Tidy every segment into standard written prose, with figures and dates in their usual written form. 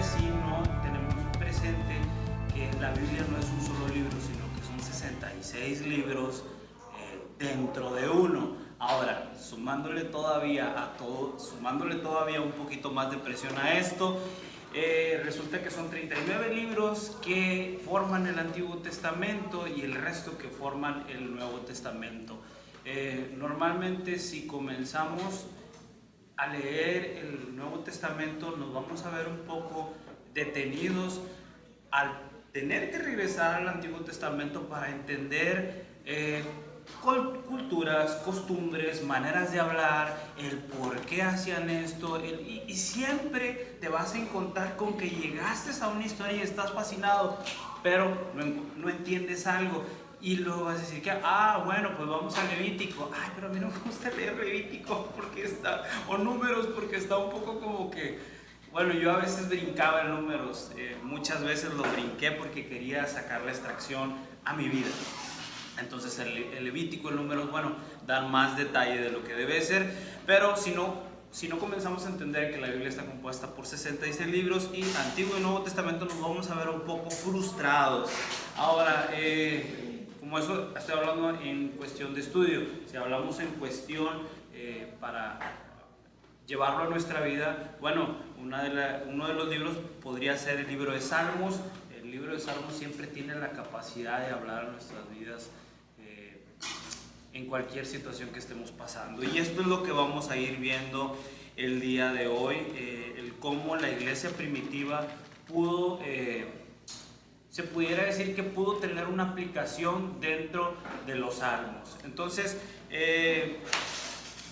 si no tenemos presente que la Biblia no es un solo libro, sino que son 66 libros dentro de uno. Ahora, sumándole todavía un poquito más de presión a esto, resulta que son 39 libros que forman el Antiguo Testamento y el resto que forman el Nuevo Testamento. Normalmente, si comenzamos a leer el Nuevo Testamento, nos vamos a ver un poco detenidos al tener que regresar al Antiguo Testamento para entender culturas, costumbres, maneras de hablar, el por qué hacían esto, y siempre te vas a encontrar con que llegaste a una historia y estás fascinado, pero no entiendes algo. Y luego vas a decir que, bueno, pues vamos a Levítico. Pero a mí no me gusta leer Levítico o Números, porque está un poco como que, bueno, yo a veces brincaba en Números, muchas veces lo brinqué porque quería sacar la extracción a mi vida. Entonces el Levítico, el Números, bueno, dan más detalle de lo que debe ser, pero si no comenzamos a entender que la Biblia está compuesta por 66 libros y Antiguo y Nuevo Testamento, nos vamos a ver un poco frustrados. Ahora, como eso estoy hablando en cuestión de estudio, si hablamos en cuestión para llevarlo a nuestra vida, bueno, uno de los libros podría ser el libro de Salmos. El libro de Salmos siempre tiene la capacidad de hablar a nuestras vidas en cualquier situación que estemos pasando, y esto es lo que vamos a ir viendo el día de hoy, el cómo la iglesia primitiva pudo, se pudiera decir que pudo tener una aplicación dentro de los salmos. Entonces, ¿qué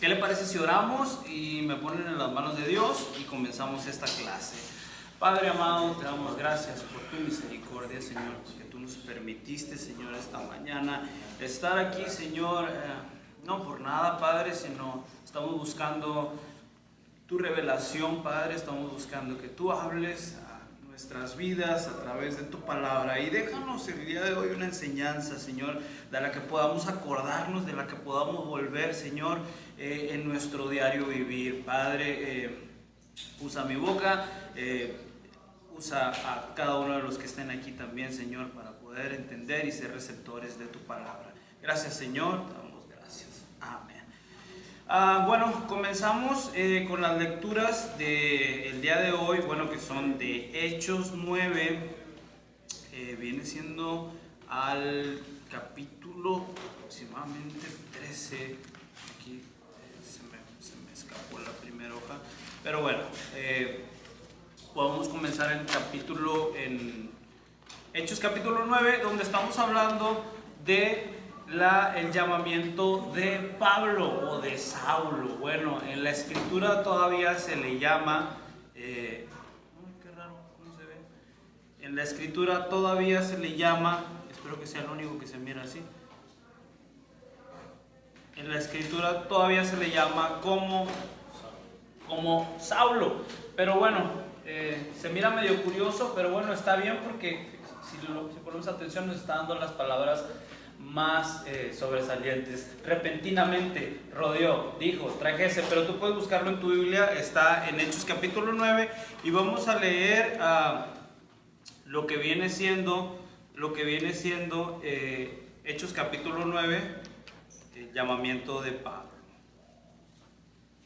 le parece si oramos y me ponen en las manos de Dios y comenzamos esta clase? Padre amado, te damos gracias por tu misericordia, Señor, que tú nos permitiste, Señor, esta mañana estar aquí, Señor, no por nada, Padre, sino estamos buscando tu revelación, Padre, estamos buscando que tú hables a nuestras vidas a través de tu palabra, y déjanos el día de hoy una enseñanza, Señor, de la que podamos acordarnos, de la que podamos volver, Señor, en nuestro diario vivir. Padre, usa mi boca, usa a cada uno de los que estén aquí también, Señor, para poder entender y ser receptores de tu palabra. Gracias, Señor, te damos gracias. Amén. Bueno, comenzamos con las lecturas del día de hoy, bueno, que son de Hechos 9, viene siendo al capítulo aproximadamente 13, aquí se me escapó la primera hoja, pero bueno, podemos comenzar en Hechos capítulo 9, donde estamos hablando de el llamamiento de Pablo o de Saulo. Bueno, en la escritura todavía se le llama, qué raro, ¿cómo se ve? En la escritura todavía se le llama, espero que sea el único que se mira así. En la escritura todavía se le llama como Saulo, pero bueno, se mira medio curioso, pero bueno, está bien, porque si ponemos atención nos está dando las palabras más sobresalientes. Repentinamente rodeó, dijo, trajese, pero tú puedes buscarlo en tu Biblia, está en Hechos capítulo 9, y vamos a leer lo que viene siendo Hechos capítulo 9, el llamamiento de Pablo.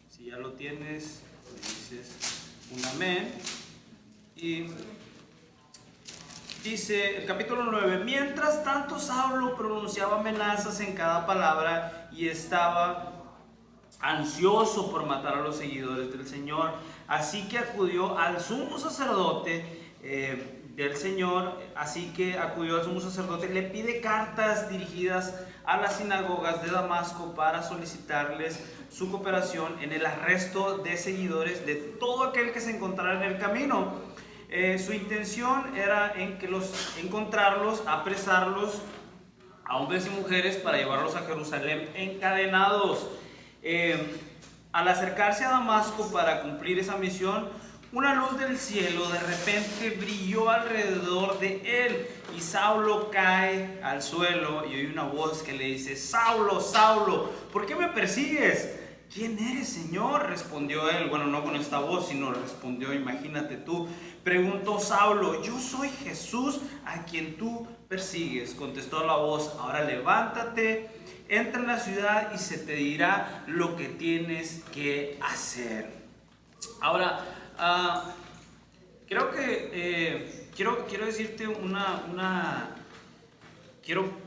Si ya lo tienes, dices un amén. Y dice el capítulo 9: mientras tanto Saulo pronunciaba amenazas en cada palabra y estaba ansioso por matar a los seguidores del Señor. Así que acudió al sumo sacerdote del Señor, le pide cartas dirigidas a las sinagogas de Damasco para solicitarles su cooperación en el arresto de seguidores de todo aquel que se encontrara en el camino. Su intención era encontrarlos, apresarlos a hombres y mujeres para llevarlos a Jerusalén encadenados. Al acercarse a Damasco para cumplir esa misión, una luz del cielo de repente brilló alrededor de él, y Saulo cae al suelo y oye una voz que le dice: Saulo, Saulo, ¿por qué me persigues? ¿quién eres, Señor? Respondió él. Bueno, no con esta voz, sino respondió, imagínate tú. Preguntó Saulo, yo soy Jesús a quien tú persigues. Contestó la voz, ahora levántate, entra en la ciudad y se te dirá lo que tienes que hacer. Ahora, creo que quiero decirte quiero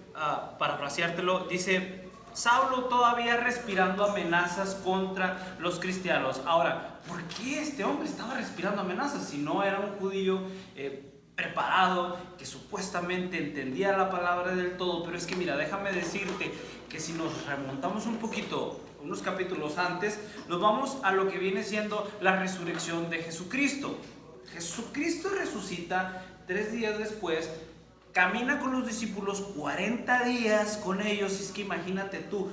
parafraseártelo. Dice, Saulo todavía respirando amenazas contra los cristianos. Ahora, ¿por qué este hombre estaba respirando amenazas si no era un judío preparado, que supuestamente entendía la palabra del todo? Pero es que mira, déjame decirte que si nos remontamos un poquito, unos capítulos antes, nos vamos a lo que viene siendo la resurrección de Jesucristo. Jesucristo resucita 3 días después, camina con los discípulos 40 días con ellos. Es que imagínate tú,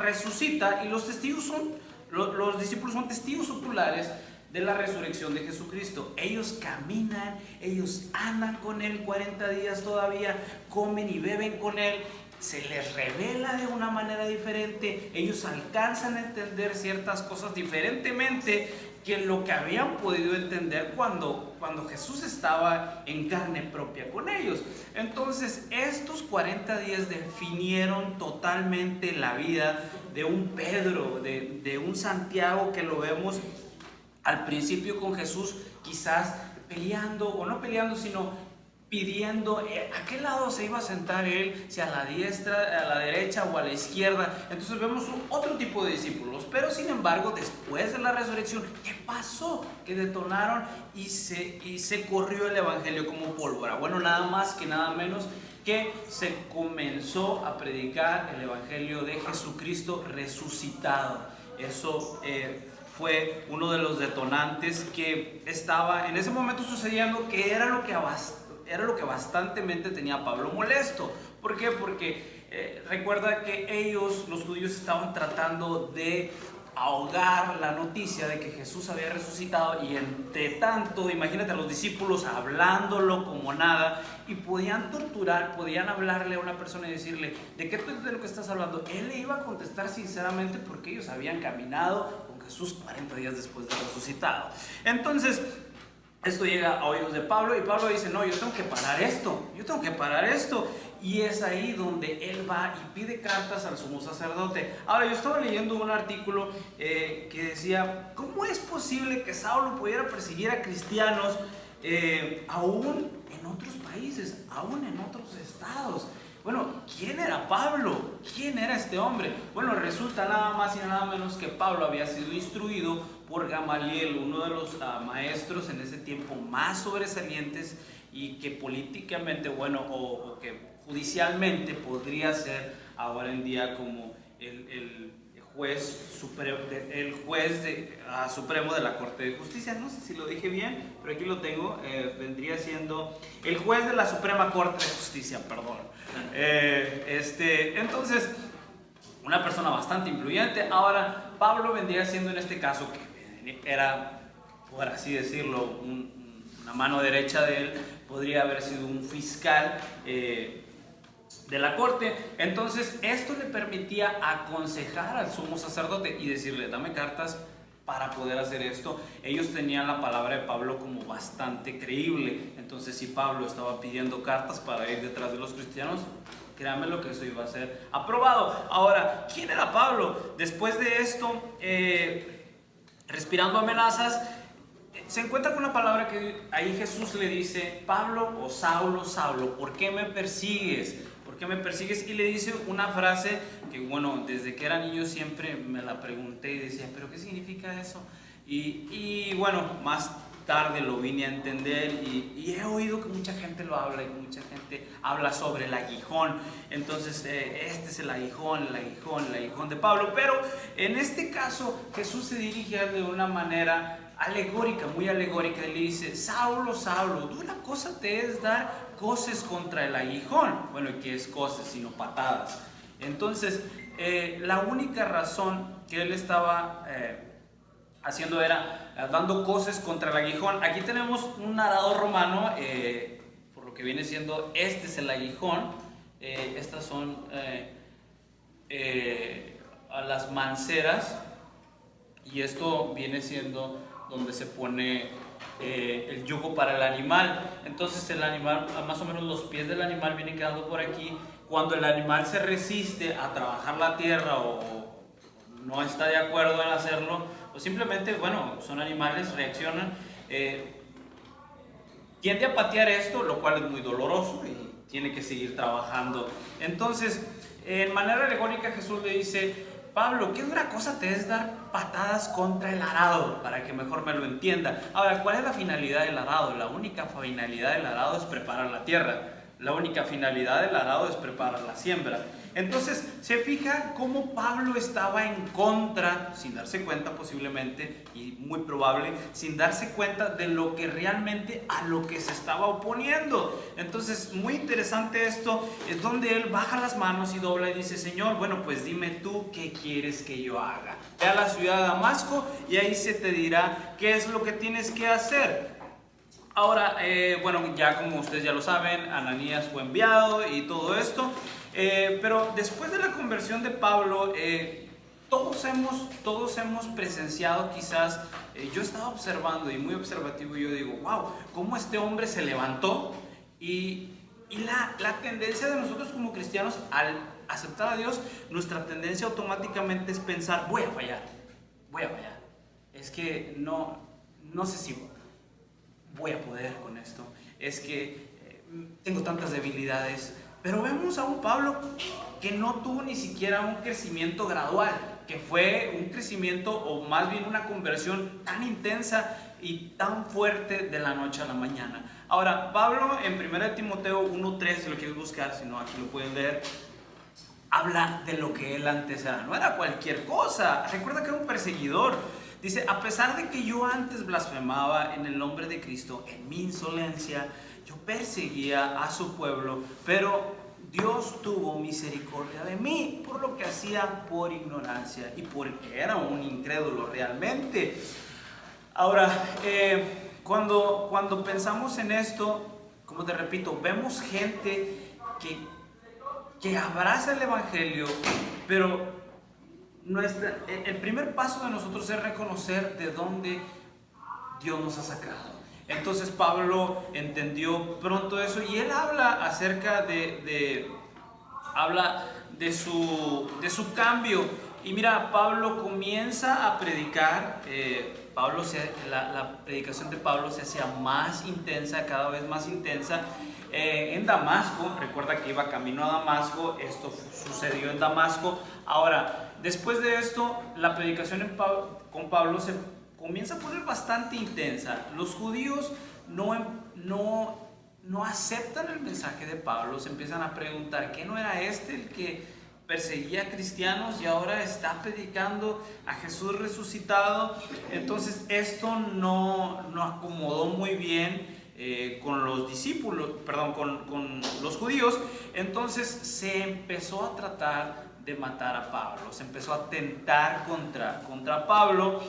resucita, y los discípulos son testigos oculares de la resurrección de Jesucristo. Ellos caminan, ellos andan con él 40 días todavía, comen y beben con él, se les revela de una manera diferente, ellos alcanzan a entender ciertas cosas diferentemente que lo que habían podido entender cuando Jesús estaba en carne propia con ellos. Entonces, estos 40 días definieron totalmente la vida de un Pedro, de un Santiago, que lo vemos al principio con Jesús, quizás peleando, o no peleando, sino pidiendo a qué lado se iba a sentar él, si a la diestra, a la derecha o a la izquierda. Entonces vemos otro tipo de discípulos. Pero sin embargo, después de la resurrección, ¿qué pasó? Que detonaron y se corrió el evangelio como pólvora. Bueno, nada más que nada menos que se comenzó a predicar el evangelio de Jesucristo resucitado. Eso fue uno de los detonantes que estaba en ese momento sucediendo, que era lo que bastantemente tenía Pablo molesto. ¿Por qué? Porque recuerda que ellos, los judíos, estaban tratando de ahogar la noticia de que Jesús había resucitado, y entre tanto, imagínate a los discípulos hablándolo como nada, y podían torturar, podían hablarle a una persona y decirle, ¿de qué de lo que estás hablando? Él le iba a contestar sinceramente, porque ellos habían caminado con Jesús 40 días después de resucitado. Entonces, esto llega a oídos de Pablo, y Pablo dice, no, yo tengo que parar esto. Y es ahí donde él va y pide cartas al sumo sacerdote. Ahora, yo estaba leyendo un artículo que decía, ¿cómo es posible que Saulo pudiera perseguir a cristianos aún en otros países, aún en otros estados? Bueno, ¿quién era Pablo? ¿Quién era este hombre? Bueno, resulta nada más y nada menos que Pablo había sido instruido por Gamaliel, uno de los maestros en ese tiempo más sobresalientes, y que políticamente, o que judicialmente podría ser ahora en día como el juez supremo de la Corte de Justicia. No sé si lo dije bien, pero aquí lo tengo. Vendría siendo el juez de la Suprema Corte de Justicia, perdón. Entonces, una persona bastante influyente. Ahora, Pablo vendría siendo en este caso, que era, por así decirlo, una mano derecha de él, podría haber sido un fiscal de la corte. Entonces, esto le permitía aconsejar al sumo sacerdote y decirle, dame cartas para poder hacer esto. Ellos tenían la palabra de Pablo como bastante creíble. Entonces, si Pablo estaba pidiendo cartas para ir detrás de los cristianos, créanme lo que eso iba a ser aprobado. Ahora, ¿quién era Pablo? Después de esto, respirando amenazas, se encuentra con una palabra que ahí Jesús le dice, Pablo o Saulo, Saulo, ¿por qué me persigues? ¿Por qué me persigues? Y le dice una frase que, bueno, desde que era niño siempre me la pregunté y decía, ¿pero qué significa eso? Y bueno, más tarde lo vine a entender, y he oído que mucha gente lo habla, y que mucha gente habla sobre el aguijón. Entonces, este es el aguijón de Pablo. Pero en este caso, Jesús se dirige a él de una manera alegórica, muy alegórica, y le dice, Saulo, Saulo, dura cosa te es dar coces contra el aguijón. Bueno, ¿y qué es coces sino patadas? Entonces, la única razón que él estaba haciendo era dando coces contra el aguijón. Aquí tenemos un arador romano, por lo que viene siendo, este es el aguijón. Estas son a las manceras, y esto viene siendo donde se pone el yugo para el animal. Entonces el animal, más o menos los pies del animal vienen quedando por aquí. Cuando el animal se resiste a trabajar la tierra o no está de acuerdo en hacerlo, o simplemente, bueno, son animales, reaccionan, tiende a patear esto, lo cual es muy doloroso y tiene que seguir trabajando. Entonces, en manera alegórica, Jesús le dice: Pablo, qué dura cosa te es dar patadas contra el arado, para que mejor me lo entienda. Ahora, ¿cuál es la finalidad del arado? La única finalidad del arado es preparar la tierra. La única finalidad del arado es preparar la siembra. Entonces, se fija cómo Pablo estaba en contra, sin darse cuenta posiblemente, y muy probable, sin darse cuenta de lo que realmente a lo que se estaba oponiendo. Entonces, muy interesante esto, es donde él baja las manos y dobla y dice: Señor, bueno, pues dime tú qué quieres que yo haga. Ve a la ciudad de Damasco y ahí se te dirá qué es lo que tienes que hacer. Ahora, bueno, ya como ustedes ya lo saben, Ananías fue enviado y todo esto, pero después de la conversión de Pablo, todos hemos presenciado quizás, yo estaba observando y muy observativo, y yo digo: wow, cómo este hombre se levantó, y la tendencia de nosotros como cristianos al aceptar a Dios, nuestra tendencia automáticamente es pensar: voy a fallar, es que no sé si voy a poder con esto, es que tengo tantas debilidades. Pero vemos a un Pablo que no tuvo ni siquiera un crecimiento gradual, que fue un crecimiento, o más bien una conversión tan intensa y tan fuerte de la noche a la mañana. Ahora, Pablo en 1 Timoteo 1:3, si lo quieres buscar, si no aquí lo pueden leer, habla de lo que él antes era. No era cualquier cosa. Recuerda que era un perseguidor. Dice: a pesar de que yo antes blasfemaba en el nombre de Cristo, en mi insolencia, yo perseguía a su pueblo, pero Dios tuvo misericordia de mí por lo que hacía por ignorancia y porque era un incrédulo realmente. Ahora, cuando pensamos en esto, como te repito, vemos gente que abraza el Evangelio, pero el primer paso de nosotros es reconocer de dónde Dios nos ha sacado. Entonces Pablo entendió pronto eso, y él habla acerca de su cambio. Y mira, Pablo comienza a predicar. La predicación de Pablo se hacía más intensa, cada vez más intensa. En Damasco, recuerda que iba camino a Damasco, esto sucedió en Damasco. Ahora, después de esto, la predicación con Pablo se comienza a poner bastante intensa. Los judíos no aceptan el mensaje de Pablo, se empiezan a preguntar: ¿qué no era este el que perseguía a cristianos y ahora está predicando a Jesús resucitado? Entonces esto no acomodó muy bien con los discípulos, con los judíos. Entonces se empezó a tratar de matar a Pablo, se empezó a atentar contra Pablo,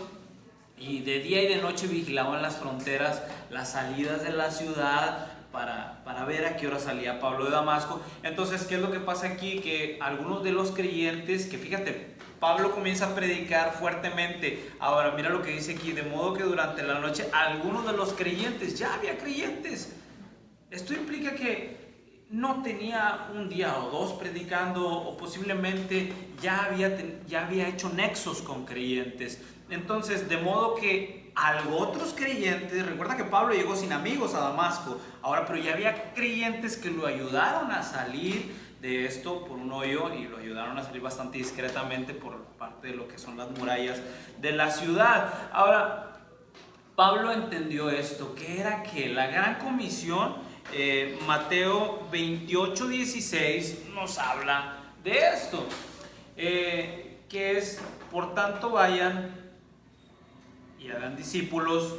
y de día y de noche vigilaban las fronteras, las salidas de la ciudad, para ver a qué hora salía Pablo de Damasco. Entonces, ¿qué es lo que pasa aquí? Que algunos de los creyentes, que fíjate, Pablo comienza a predicar fuertemente. Ahora mira lo que dice aquí: de modo que durante la noche algunos de los creyentes, ya había creyentes. Esto implica que no tenía un día o dos predicando, o posiblemente ya había hecho nexos con creyentes. Entonces, de modo que otros creyentes, recuerda que Pablo llegó sin amigos a Damasco, ahora, pero ya había creyentes que lo ayudaron a salir de esto por un hoyo, y lo ayudaron a salir bastante discretamente por parte de lo que son las murallas de la ciudad. Ahora, Pablo entendió esto, que era que la gran comisión, Mateo 28:16 nos habla de esto, que es: por tanto vayan y hagan discípulos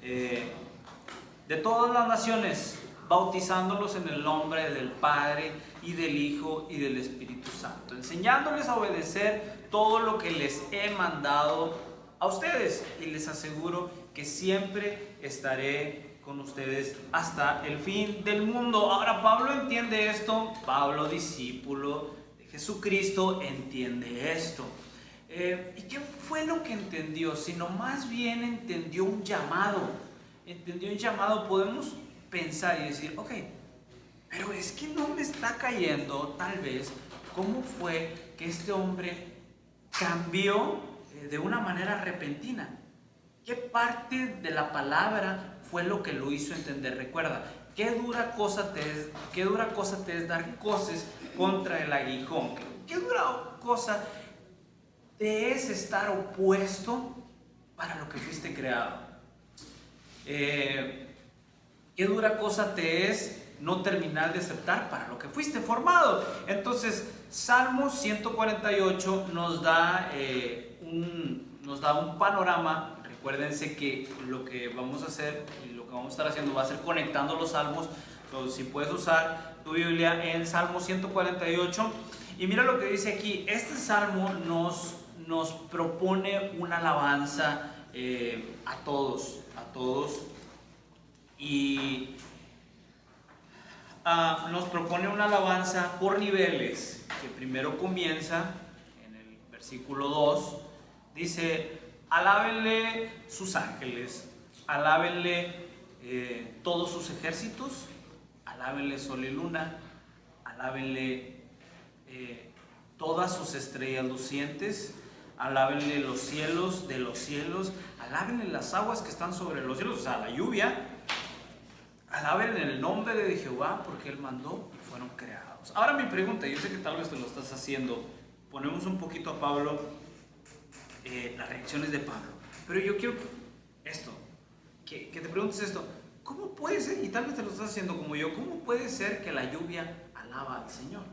de todas las naciones, bautizándolos en el nombre del Padre y del Hijo y del Espíritu Santo, enseñándoles a obedecer todo lo que les he mandado a ustedes, y les aseguro que siempre estaré con ustedes hasta el fin del mundo. Ahora, Pablo entiende esto. Pablo, discípulo de Jesucristo, entiende esto. ¿Y qué fue lo que entendió? Sino más bien entendió un llamado. Entendió un llamado, podemos pensar y decir, ok, pero es que no me está cayendo tal vez cómo fue que este hombre cambió de una manera repentina. ¿Qué parte de la palabra fue lo que lo hizo entender? Recuerda, qué dura cosa te es dar coces contra el aguijón. Qué dura cosa te es estar opuesto para lo que fuiste creado. Qué dura cosa te es no terminar de aceptar para lo que fuiste formado. Entonces, Salmo 148 nos da un panorama. Recuérdense que lo que vamos a hacer y lo que vamos a estar haciendo va a ser conectando los salmos. Entonces, si puedes usar tu Biblia en Salmo 148. Y mira lo que dice aquí. Este salmo nos propone una alabanza a todos. Y nos propone una alabanza por niveles, que primero comienza en el versículo 2, dice, alábenle sus ángeles, alábenle todos sus ejércitos, alábenle sol y luna, alábenle todas sus estrellas lucientes, alábenle los cielos de los cielos, alábenle las aguas que están sobre los cielos, o sea, la lluvia. Alaben el nombre de Jehová porque Él mandó y fueron creados. Ahora mi pregunta, yo sé que tal vez te lo estás haciendo, ponemos un poquito a Pablo, las reacciones de Pablo, pero yo quiero esto, que te preguntes esto, ¿cómo puede ser, y tal vez te lo estás haciendo como yo, cómo puede ser que la lluvia alaba al Señor?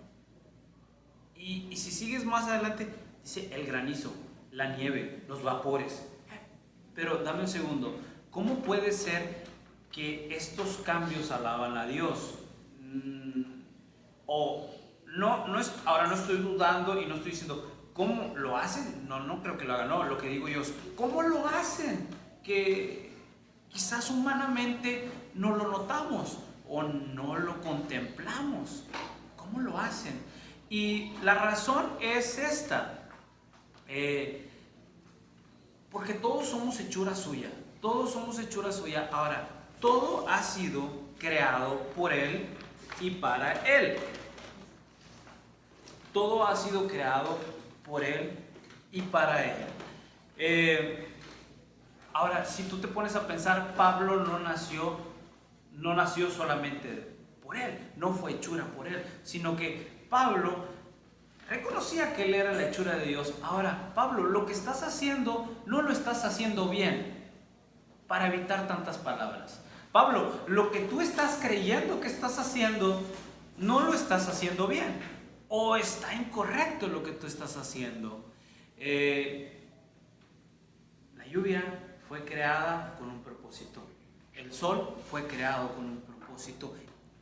Y si sigues más adelante, dice el granizo, la nieve, los vapores. Pero dame un segundo, ¿cómo puede ser que estos cambios alaban a Dios? Ahora no estoy dudando y no estoy diciendo ¿cómo lo hacen? No creo que lo hagan. No, lo que digo yo es ¿cómo lo hacen? Que quizás humanamente no lo notamos o no lo contemplamos. ¿Cómo lo hacen? Y la razón es esta, porque todos somos hechura suya. Ahora, todo ha sido creado por Él y para Él. Todo ha sido creado por Él y para Él. Ahora, si tú te pones a pensar, Pablo no nació solamente por Él, no fue hechura por Él, sino que Pablo reconocía que Él era la hechura de Dios. Ahora, Pablo, lo que estás haciendo, no lo estás haciendo bien, para evitar tantas palabras. Pablo, lo que tú estás creyendo que estás haciendo, no lo estás haciendo bien. O está incorrecto lo que tú estás haciendo. La lluvia fue creada con un propósito. El sol fue creado con un propósito.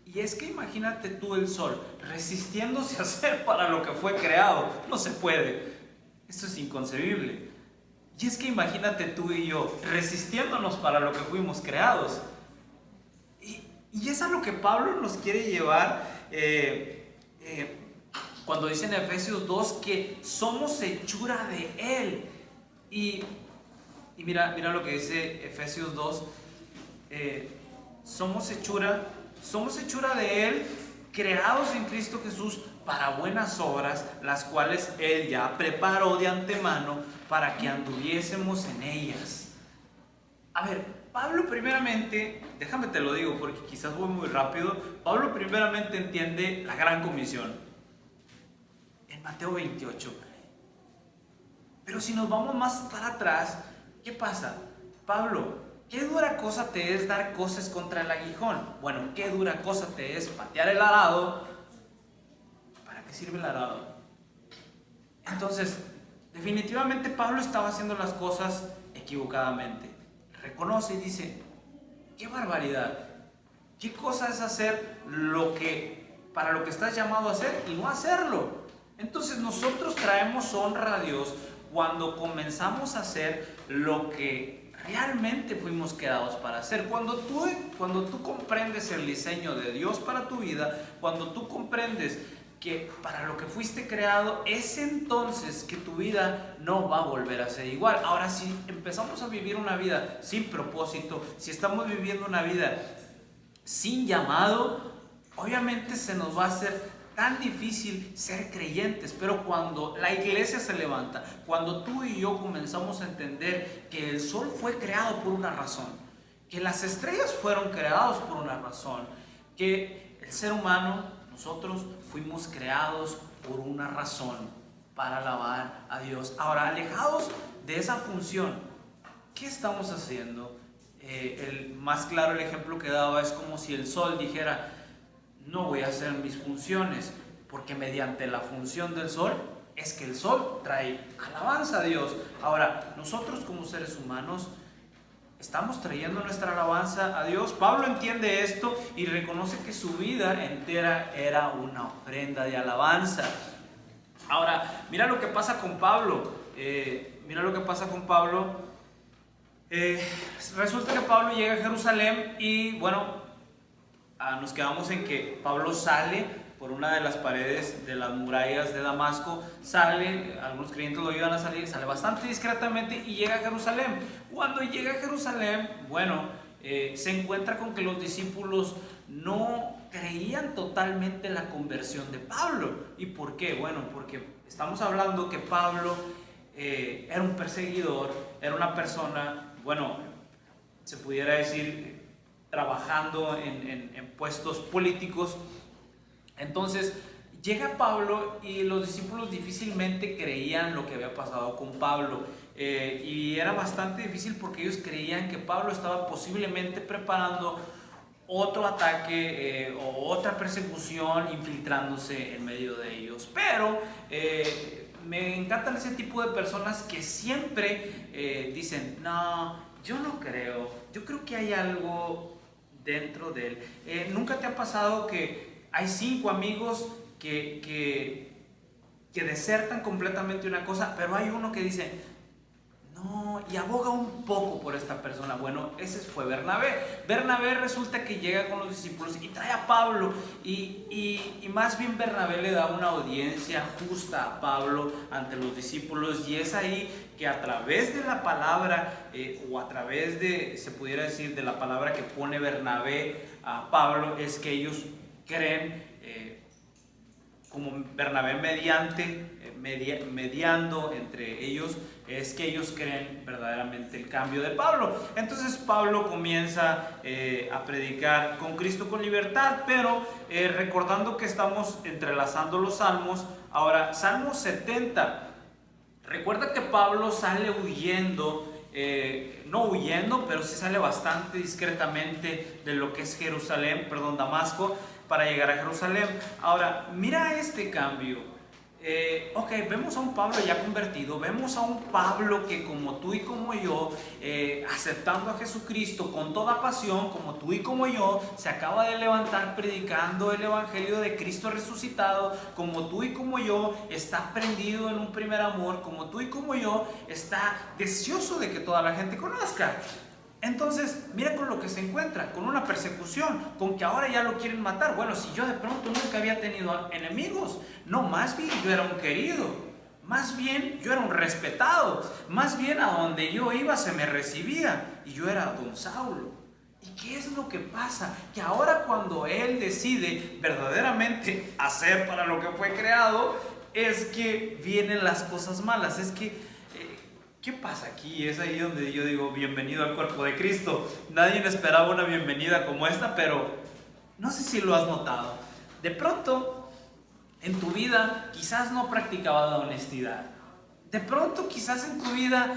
Y es que imagínate tú el sol resistiéndose a hacer para lo que fue creado. No se puede. Esto es inconcebible. Y es que imagínate tú y yo resistiéndonos para lo que fuimos creados. Y es a lo que Pablo nos quiere llevar cuando dice en Efesios 2 que somos hechura de Él. Y mira lo que dice Efesios 2. Somos hechura de Él, creados en Cristo Jesús para buenas obras, las cuales Él ya preparó de antemano para que anduviésemos en ellas. A ver, Pablo primeramente, déjame te lo digo porque quizás voy muy rápido, Pablo primeramente entiende la gran comisión en Mateo 28. Pero si nos vamos más para atrás, ¿qué pasa? Pablo, ¿qué dura cosa te es dar coces contra el aguijón? Bueno, ¿qué dura cosa te es patear el arado? ¿Para qué sirve el arado? Entonces, definitivamente Pablo estaba haciendo las cosas equivocadamente. Reconoce y dice, ¡qué barbaridad! ¿Qué cosa es hacer para lo que estás llamado a hacer y no hacerlo? Entonces nosotros traemos honra a Dios cuando comenzamos a hacer lo que realmente fuimos creados para hacer. Cuando tú comprendes el diseño de Dios para tu vida, cuando tú comprendes que para lo que fuiste creado, es entonces que tu vida no va a volver a ser igual. Ahora, si empezamos a vivir una vida sin propósito, si estamos viviendo una vida sin llamado, obviamente se nos va a hacer tan difícil ser creyentes. Pero cuando la iglesia se levanta, cuando tú y yo comenzamos a entender que el sol fue creado por una razón, que las estrellas fueron creadas por una razón, que el ser humano, nosotros fuimos creados por una razón, para alabar a Dios. Ahora, alejados de esa función, ¿qué estamos haciendo? El más claro, el ejemplo que daba es como si el sol dijera: no voy a hacer mis funciones, porque mediante la función del sol es que el sol trae alabanza a Dios. Ahora, nosotros como seres humanos estamos trayendo nuestra alabanza a Dios. Pablo entiende esto y reconoce que su vida entera era una ofrenda de alabanza. Ahora, mira lo que pasa con Pablo. Resulta que Pablo llega a Jerusalén y bueno, nos quedamos en que Pablo sale por una de las paredes de las murallas de Damasco, algunos creyentes lo ayudan a salir, sale bastante discretamente y llega a Jerusalén. Cuando llega a Jerusalén, bueno, se encuentra con que los discípulos no creían totalmente la conversión de Pablo. ¿Y por qué? Bueno, porque estamos hablando que Pablo era un perseguidor, era una persona, bueno, se pudiera decir, trabajando en puestos políticos. Entonces llega Pablo y los discípulos difícilmente creían lo que había pasado con Pablo, y era bastante difícil porque ellos creían que Pablo estaba posiblemente preparando otro ataque o otra persecución, infiltrándose en medio de ellos. Pero me encantan ese tipo de personas que siempre dicen: no, yo no creo, yo creo que hay algo dentro de él. ¿Nunca te ha pasado que hay 5 amigos que desertan completamente una cosa, pero hay uno que dice: no, y aboga un poco por esta persona? Bueno, ese fue Bernabé. Bernabé resulta que llega con los discípulos y trae a Pablo, y más bien Bernabé le da una audiencia justa a Pablo ante los discípulos, y es ahí que a través de la palabra, o a través de, se pudiera decir, de la palabra que pone Bernabé a Pablo, es que ellos creen, como Bernabé mediando entre ellos, es que ellos creen verdaderamente el cambio de Pablo. Entonces Pablo comienza a predicar con Cristo con libertad, pero recordando que estamos entrelazando los salmos. Ahora, Salmo 70. Recuerda que Pablo sale huyendo, no huyendo, pero sí sale bastante discretamente de lo que es Damasco, para llegar a Jerusalén. Ahora, mira este cambio. Vemos a un Pablo ya convertido, vemos a un Pablo que, como tú y como yo, aceptando a Jesucristo con toda pasión, como tú y como yo, se acaba de levantar predicando el evangelio de Cristo resucitado, como tú y como yo, está prendido en un primer amor, como tú y como yo, está deseoso de que toda la gente conozca. Entonces, mira con lo que se encuentra, con una persecución, con que ahora ya lo quieren matar. Bueno, si yo de pronto nunca había tenido enemigos, no, más bien yo era un querido, más bien yo era un respetado, más bien a donde yo iba se me recibía, y yo era don Saulo. ¿Y qué es lo que pasa? Que ahora, cuando él decide verdaderamente hacer para lo que fue creado, es que vienen las cosas malas. Es que ¿qué pasa aquí? Es ahí donde yo digo: bienvenido al cuerpo de Cristo. Nadie esperaba una bienvenida como esta, pero no sé si lo has notado. De pronto, en tu vida, quizás no practicabas la honestidad. De pronto, quizás en tu vida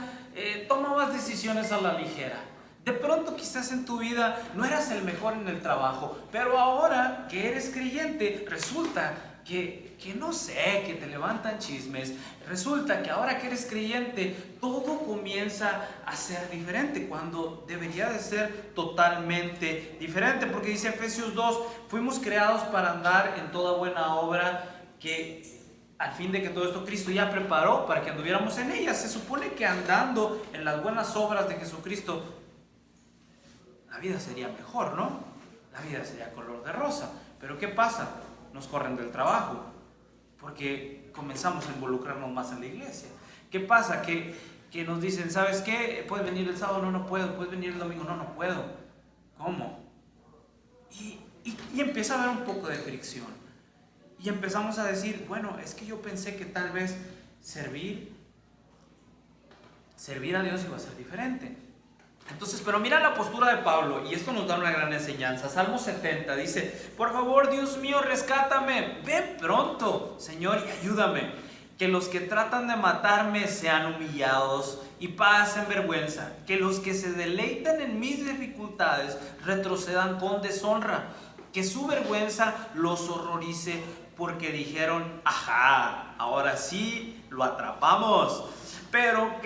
tomabas decisiones a la ligera. De pronto, quizás en tu vida no eras el mejor en el trabajo, pero ahora que eres creyente, resulta que no sé, que te levantan chismes. Resulta que ahora que eres creyente, todo comienza a ser diferente, cuando debería de ser totalmente diferente. Porque dice Efesios 2, fuimos creados para andar en toda buena obra, que al fin de que todo esto Cristo ya preparó para que anduviéramos en ella. Se supone que andando en las buenas obras de Jesucristo, la vida sería mejor, ¿no? La vida sería color de rosa. Pero ¿qué pasa? Nos corren del trabajo, porque comenzamos a involucrarnos más en la iglesia. ¿Qué pasa? Que nos dicen, ¿sabes qué? ¿Puedes venir el sábado? No, no puedo. ¿Puedes venir el domingo? No, no puedo. ¿Cómo? Y empieza a haber un poco de fricción. Y empezamos a decir, bueno, es que yo pensé que tal vez servir a Dios iba a ser diferente. Entonces, pero mira la postura de Pablo, y esto nos da una gran enseñanza. Salmo 70 dice, por favor, Dios mío, rescátame, ven pronto, Señor, y ayúdame. Que los que tratan de matarme sean humillados y pasen vergüenza. Que los que se deleitan en mis dificultades retrocedan con deshonra. Que su vergüenza los horrorice porque dijeron, ajá, ahora sí lo atrapamos. Pero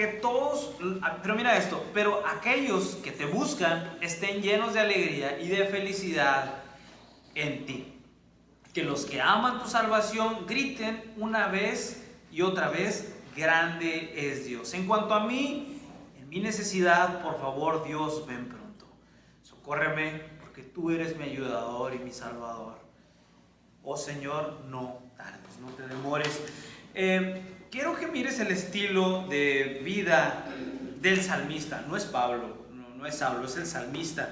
mira esto, pero aquellos que te buscan estén llenos de alegría y de felicidad en ti. Que los que aman tu salvación griten una vez y otra vez, grande es Dios. En cuanto a mí, en mi necesidad, por favor, Dios, ven pronto. Socórreme, porque tú eres mi ayudador y mi salvador. Oh Señor, no tardes, no te demores. Quiero que mires el estilo de vida del salmista. No es Pablo, no es Saulo, es el salmista.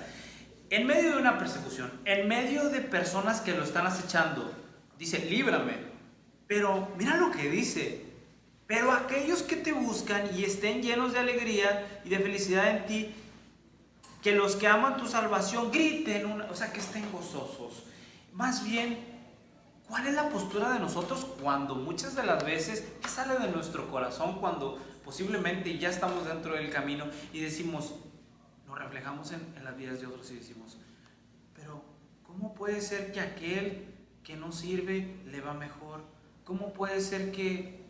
En medio de una persecución, en medio de personas que lo están acechando, dice, líbrame. Pero mira lo que dice, pero aquellos que te buscan y estén llenos de alegría y de felicidad en ti, que los que aman tu salvación griten, o sea, que estén gozosos. Más bien, ¿cuál es la postura de nosotros cuando muchas de las veces, qué sale de nuestro corazón cuando posiblemente ya estamos dentro del camino y decimos, nos reflejamos en las vidas de otros y decimos, pero ¿cómo puede ser que aquel que no sirve le va mejor? ¿Cómo puede ser que,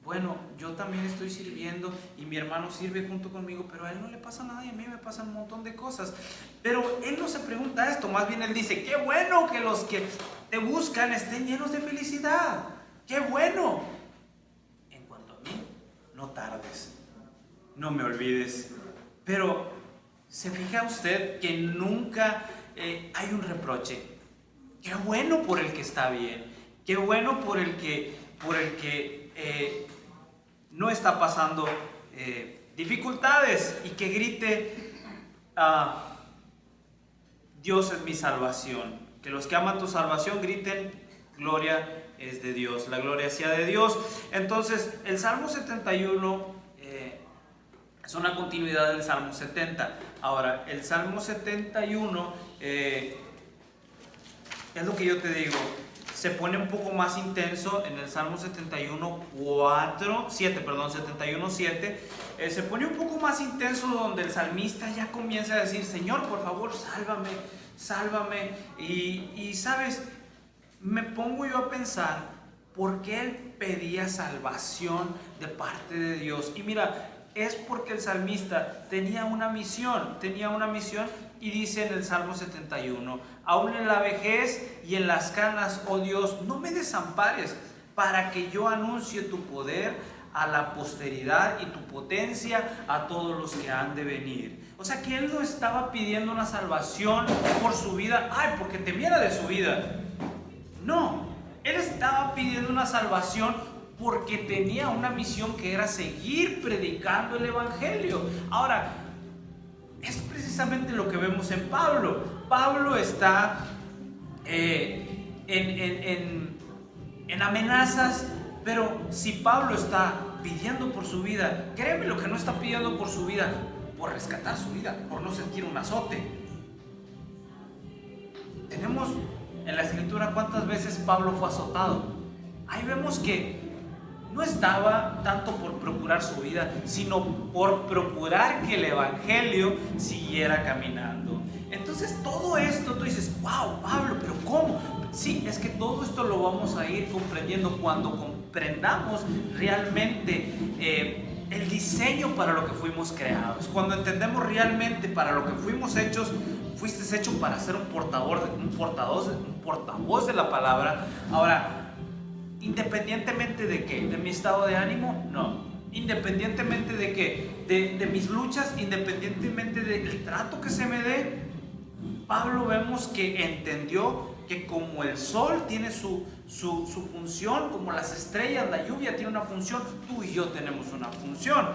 bueno, yo también estoy sirviendo y mi hermano sirve junto conmigo, pero a él no le pasa nada y a mí me pasan un montón de cosas? Pero él no se pregunta esto, más bien él dice, qué bueno que los que te buscan estén llenos de felicidad, qué bueno. En cuanto a mí, no tardes, no me olvides. Pero, ¿se fija usted que nunca hay un reproche? Qué bueno por el que está bien. Qué bueno por el que no está pasando dificultades y que grite, Dios es mi salvación. Que los que aman tu salvación griten, gloria es de Dios, la gloria sea de Dios. Entonces, el Salmo 71 es una continuidad del Salmo 70. Ahora, el Salmo 71 es lo que yo te digo. Se pone un poco más intenso en el Salmo 71.7, se pone un poco más intenso donde el salmista ya comienza a decir, Señor, por favor, sálvame, sálvame. Y sabes, me pongo yo a pensar por qué él pedía salvación de parte de Dios. Y mira, es porque el salmista tenía una misión y dice en el Salmo 71, aún en la vejez y en las canas, oh Dios, no me desampares, para que yo anuncie tu poder a la posteridad y tu potencia a todos los que han de venir. O sea que él no estaba pidiendo una salvación por su vida, porque temiera de su vida. No, él estaba pidiendo una salvación porque tenía una misión que era seguir predicando el evangelio. Ahora, es precisamente lo que vemos en Pablo. Pablo está en amenazas, pero si Pablo está pidiendo por su vida, créeme lo que no está pidiendo por su vida, por rescatar su vida, por no sentir un azote. Tenemos en la escritura cuántas veces Pablo fue azotado. Ahí vemos que no estaba tanto por procurar su vida, sino por procurar que el evangelio siguiera caminando. Entonces todo esto tú dices, wow, Pablo, pero ¿cómo? Sí, es que todo esto lo vamos a ir comprendiendo cuando comprendamos realmente el diseño para lo que fuimos creados. Cuando entendemos realmente para lo que fuimos hechos, fuiste hecho para ser un portavoz de la palabra. Ahora, independientemente de qué, de mi estado de ánimo, no. Independientemente de qué, de mis luchas, independientemente del trato que se me dé, Pablo vemos que entendió que como el sol tiene su función, como las estrellas, la lluvia tiene una función, tú y yo tenemos una función.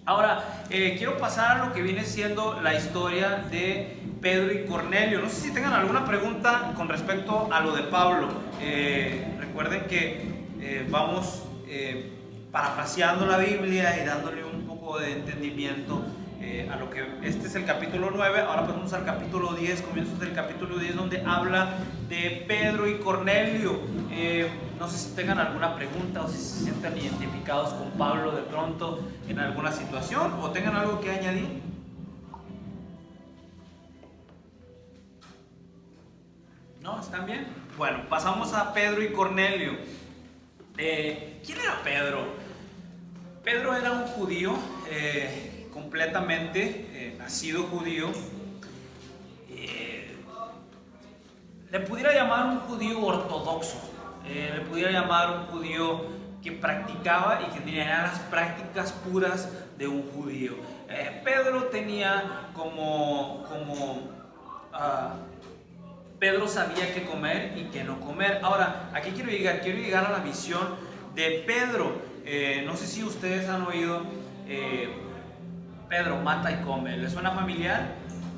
Ahora, quiero pasar a lo que viene siendo la historia de Pedro y Cornelio. No sé si tengan alguna pregunta con respecto a lo de Pablo. Recuerden que vamos parafraseando la Biblia y dándole un poco de entendimiento a lo que este es el capítulo 9. Ahora pasamos al capítulo 10, comienzos del capítulo 10, donde habla de Pedro y Cornelio. No sé si tengan alguna pregunta o si se sientan identificados con Pablo de pronto en alguna situación o tengan algo que añadir. ¿No? ¿Están bien? Bueno, pasamos a Pedro y Cornelio. ¿Quién era Pedro? Pedro era un judío completamente nacido judío. Le pudiera llamar un judío ortodoxo, le pudiera llamar un judío que practicaba y que tenía las prácticas puras de un judío. Pedro tenía Pedro sabía qué comer y qué no comer. Ahora, aquí quiero llegar a la visión de Pedro. No sé si ustedes han oído Pedro mata y come. ¿Les suena familiar?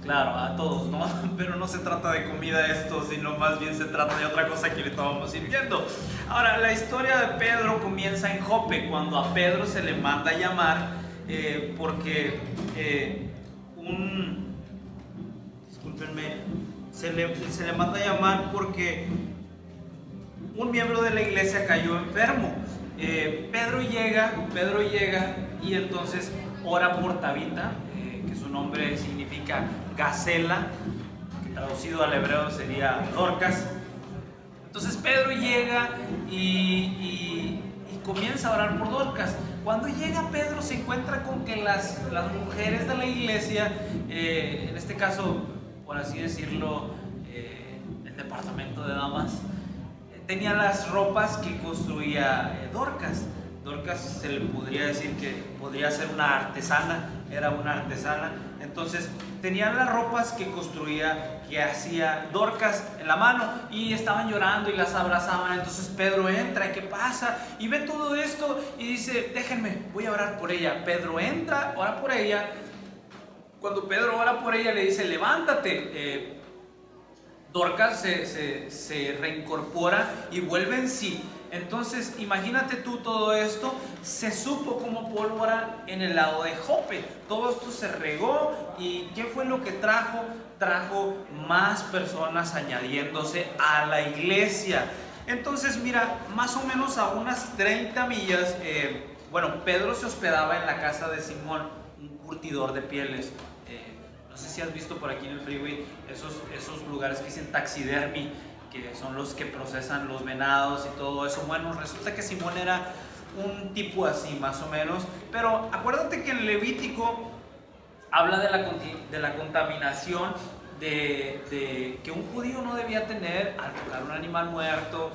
Claro, a todos, ¿no? Pero no se trata de comida esto, sino más bien se trata de otra cosa que le estábamos sirviendo. Ahora, la historia de Pedro comienza en Jope, cuando a Pedro se le manda a llamar porque discúlpenme, se le manda a llamar porque un miembro de la iglesia cayó enfermo. Pedro llega y entonces ora por Tabita, que su nombre significa Gacela, que traducido al hebreo sería Dorcas. Entonces Pedro llega y comienza a orar por Dorcas. Cuando llega Pedro se encuentra con que las mujeres de la iglesia, en este caso, por así decirlo, el departamento de damas, tenía las ropas que construía Dorcas. Dorcas se le podría decir que podría ser una artesana, era una artesana. Entonces tenían las ropas que construía, que hacía Dorcas en la mano y estaban llorando y las abrazaban. Entonces Pedro entra, ¿qué pasa? Y ve todo esto y dice, déjenme, voy a orar por ella. Pedro entra, ora por ella. Cuando Pedro ora por ella le dice, levántate. Dorcas se reincorpora y vuelve en sí. Entonces imagínate tú todo esto, se supo como pólvora en el lado de Jope. Todo esto se regó y ¿qué fue lo que trajo? Trajo más personas añadiéndose a la iglesia. Entonces mira, más o menos a unas 30 millas, Pedro se hospedaba en la casa de Simón, un curtidor de pieles. No sé si has visto por aquí en el freeway esos lugares que dicen taxidermy, que son los que procesan los venados y todo eso. Bueno, resulta que Simón era un tipo así más o menos, pero acuérdate que en Levítico habla de la contaminación de que un judío no debía tener al tocar un animal muerto.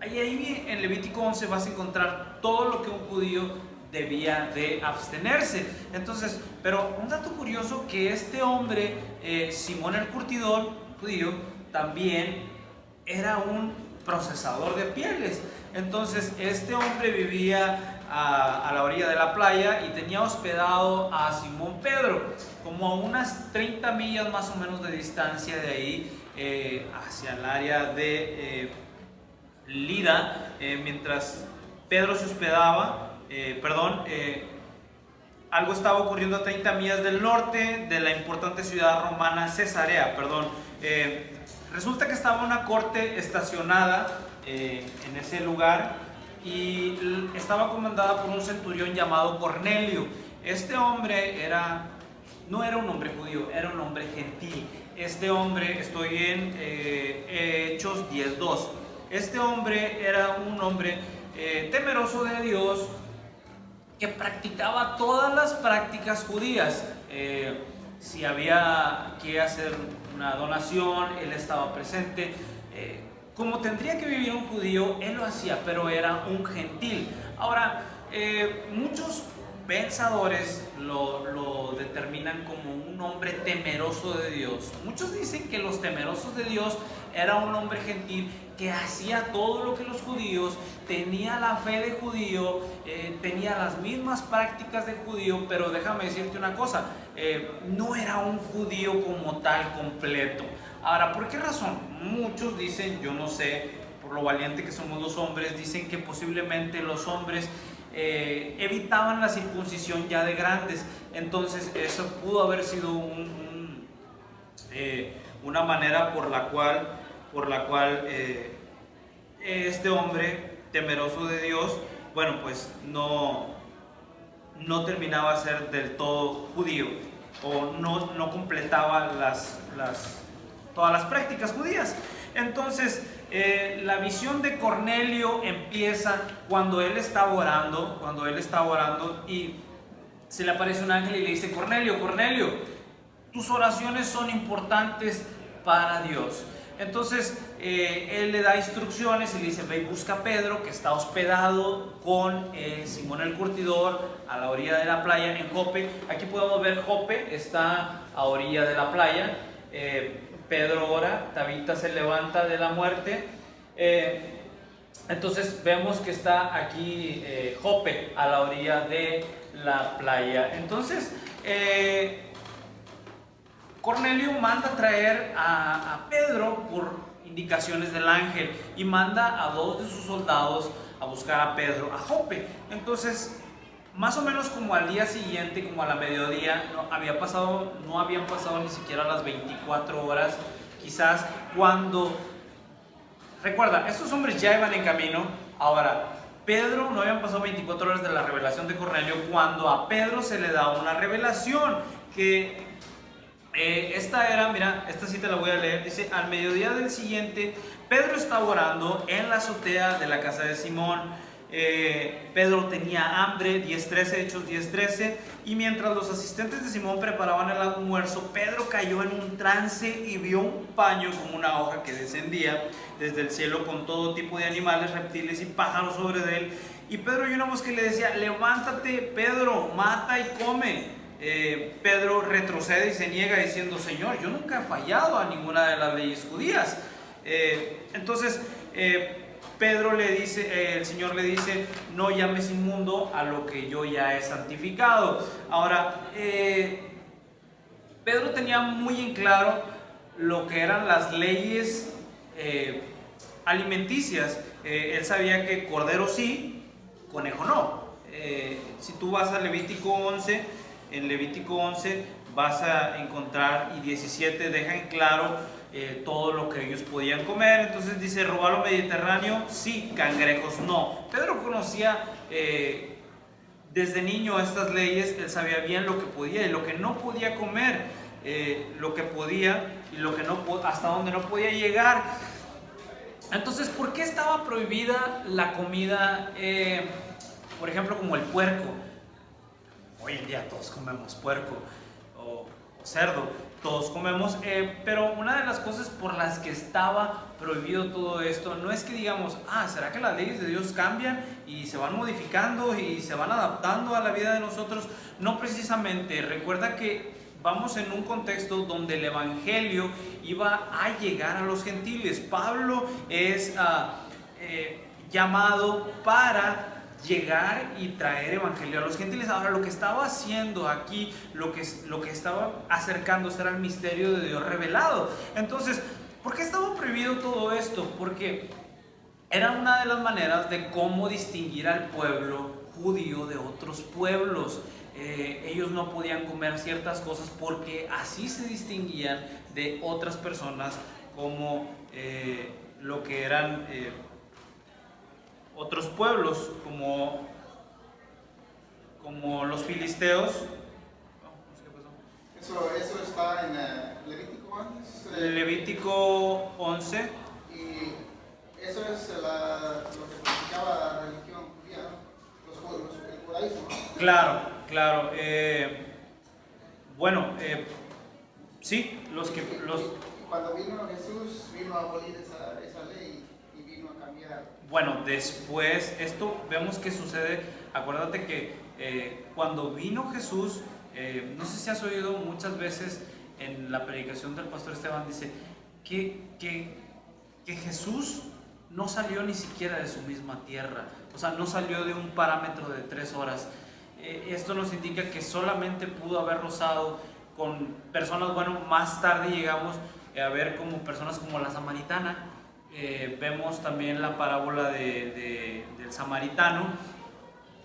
Ahí en Levítico 11 vas a encontrar todo lo que un judío debía de abstenerse. Entonces, pero un dato curioso, que este hombre, Simón el curtidor judío, también era un procesador de pieles. Entonces este hombre vivía a la orilla de la playa y tenía hospedado a Simón Pedro, como a unas 30 millas más o menos de distancia de ahí, hacia el área de Lida, mientras Pedro se hospedaba, algo estaba ocurriendo a 30 millas del norte de la importante ciudad romana Cesarea, resulta que estaba una corte estacionada en ese lugar y estaba comandada por un centurión llamado Cornelio. Este hombre no era un hombre judío, era un hombre gentil. Este hombre, estoy en Hechos 10:2. Este hombre era un hombre temeroso de Dios, que practicaba todas las prácticas judías. Si había que hacer una donación, él estaba presente. Como tendría que vivir un judío, él lo hacía, pero era un gentil. Ahora, muchos pensadores lo determinan como un hombre temeroso de Dios. Muchos dicen que los temerosos de Dios era un hombre gentil que hacía todo lo que los judíos, tenía la fe de judío, tenía las mismas prácticas de judío, pero déjame decirte una cosa, no era un judío como tal completo. Ahora, ¿por qué razón? Muchos dicen, yo no sé, por lo valiente que somos los hombres, dicen que posiblemente los hombres evitaban la circuncisión ya de grandes. Entonces eso pudo haber sido una manera por la cual este hombre temeroso de Dios, bueno, pues no terminaba a ser del todo judío, o no completaba todas las prácticas judías. Entonces la visión de Cornelio empieza cuando él estaba orando y se le aparece un ángel y le dice: Cornelio, Cornelio, tus oraciones son importantes para Dios. Entonces él le da instrucciones y le dice: ve y busca a Pedro, que está hospedado con Simón el curtidor a la orilla de la playa en Jope. Aquí podemos ver Jope, está a orilla de la playa. Pedro ora, Tabita se levanta de la muerte. Entonces vemos que está aquí Jope a la orilla de la playa. Entonces Cornelio manda traer a Pedro por indicaciones del ángel y manda a 2 de sus soldados a buscar a Pedro a Jope. Entonces, más o menos como al día siguiente, como a la mediodía, no habían pasado ni siquiera las 24 horas, quizás, cuando... Recuerda, estos hombres ya iban en camino. Ahora, Pedro, no habían pasado 24 horas de la revelación de Cornelio, cuando a Pedro se le da una revelación que... esta era, mira, esta sí te la voy a leer. Dice: al mediodía del siguiente, Pedro estaba orando en la azotea de la casa de Simón. Pedro tenía hambre, 10:13, Hechos 10:13. Y mientras los asistentes de Simón preparaban el almuerzo, Pedro cayó en un trance y vio un paño como una hoja que descendía desde el cielo con todo tipo de animales, reptiles y pájaros sobre él. Y Pedro oyó una voz que le decía: levántate, Pedro, mata y come. Pedro retrocede y se niega diciendo: Señor, yo nunca he fallado a ninguna de las leyes judías. Entonces Pedro le dice, el Señor le dice: no llames inmundo a lo que yo ya he santificado. Ahora, Pedro tenía muy en claro lo que eran las leyes alimenticias. Él sabía que cordero sí, conejo no. Si tú vas a Levítico 11, en Levítico 11 vas a encontrar, y 17 deja en claro todo lo que ellos podían comer. Entonces dice: robalo mediterráneo sí, cangrejos no. Pedro conocía desde niño estas leyes. Él sabía bien lo que podía y lo que no podía comer, lo que podía y lo que no, hasta donde no podía llegar. Entonces, ¿por qué estaba prohibida la comida, por ejemplo, como el puerco? Hoy en día todos comemos puerco o cerdo, todos comemos, pero una de las cosas por las que estaba prohibido todo esto no es que digamos: ¿será que las leyes de Dios cambian y se van modificando y se van adaptando a la vida de nosotros? No precisamente. Recuerda que vamos en un contexto donde el evangelio iba a llegar a los gentiles. Pablo es llamado para llegar y traer evangelio a los gentiles. Ahora, lo que estaba haciendo aquí, lo que estaba acercándose era el misterio de Dios revelado. Entonces, ¿por qué estaba prohibido todo esto? Porque era una de las maneras de cómo distinguir al pueblo judío de otros pueblos. Ellos no podían comer ciertas cosas porque así se distinguían de otras personas, como lo que eran otros pueblos, como los filisteos. Eso está en Levítico antes. Levítico 11. Y eso es lo que practicaba la religión judía, ¿no? El judaísmo, ¿no? Claro. Bueno, sí, Cuando vino Jesús, vino a abolir esa ley y vino a cambiar. Bueno, después, esto vemos que sucede. Acuérdate que Cuando vino Jesús, no sé si has oído muchas veces en la predicación del pastor Esteban, dice que Jesús no salió ni siquiera de su misma tierra, o sea, no salió de un parámetro de 3 horas. Esto nos indica que solamente pudo haber rozado con personas, bueno, más tarde llegamos a ver como personas como la samaritana, vemos también la parábola del samaritano.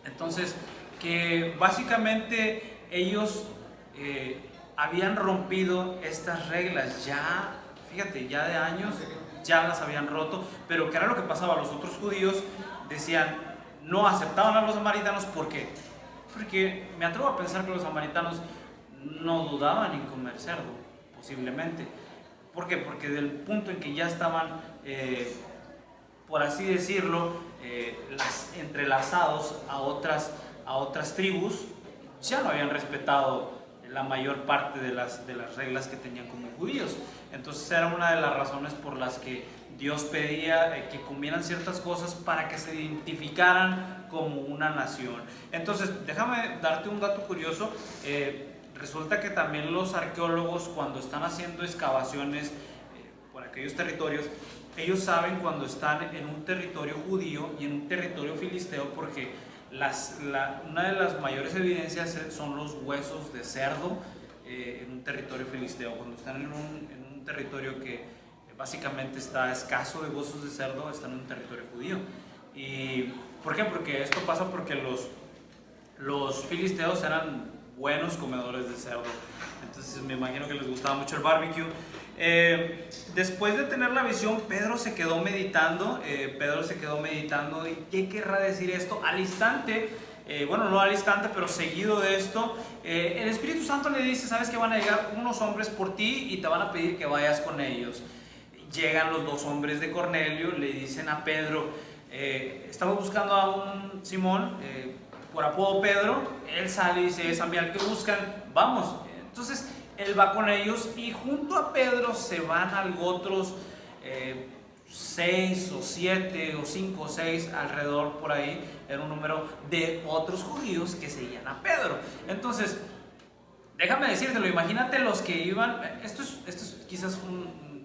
Entonces, que básicamente ellos habían rompido estas reglas ya, fíjate, ya de años, ya las habían roto, pero ¿qué era lo que pasaba? Los otros judíos decían, no aceptaban a los samaritanos, ¿por qué? Porque me atrevo a pensar que los samaritanos no dudaban en comer cerdo, posiblemente. ¿Por qué? Porque del punto en que ya estaban, por así decirlo, entrelazados a otras tribus, ya no habían respetado la mayor parte de las reglas que tenían como judíos. Entonces era una de las razones por las que Dios pedía que comieran ciertas cosas para que se identificaran como una nación. Entonces, déjame darte un dato curioso. Resulta que también los arqueólogos, cuando están haciendo excavaciones por aquellos territorios, ellos saben cuando están en un territorio judío y en un territorio filisteo, porque una de las mayores evidencias son los huesos de cerdo en un territorio filisteo. Cuando están en un territorio que básicamente está escaso de huesos de cerdo, están en un territorio judío. ¿Y por qué? Porque esto pasa porque los filisteos eran buenos comedores de cerdo, entonces me imagino que les gustaba mucho el barbecue. Después de tener la visión, Pedro se quedó meditando. ¿Y qué querrá decir esto? Al instante, bueno, no al instante, pero seguido de esto, el Espíritu Santo le dice, sabes que van a llegar unos hombres por ti y te van a pedir que vayas con ellos. Llegan los 2 hombres de Cornelio, le dicen a Pedro, estamos buscando a un Simón, por apodo Pedro. Él sale y dice, es a mí al que buscan, vamos. Entonces él va con ellos y junto a Pedro se van otros 6 o 7 o 5 o 6 alrededor, por ahí era un número de otros judíos que seguían a Pedro. Entonces, déjame decírtelo, imagínate los que iban, esto es quizás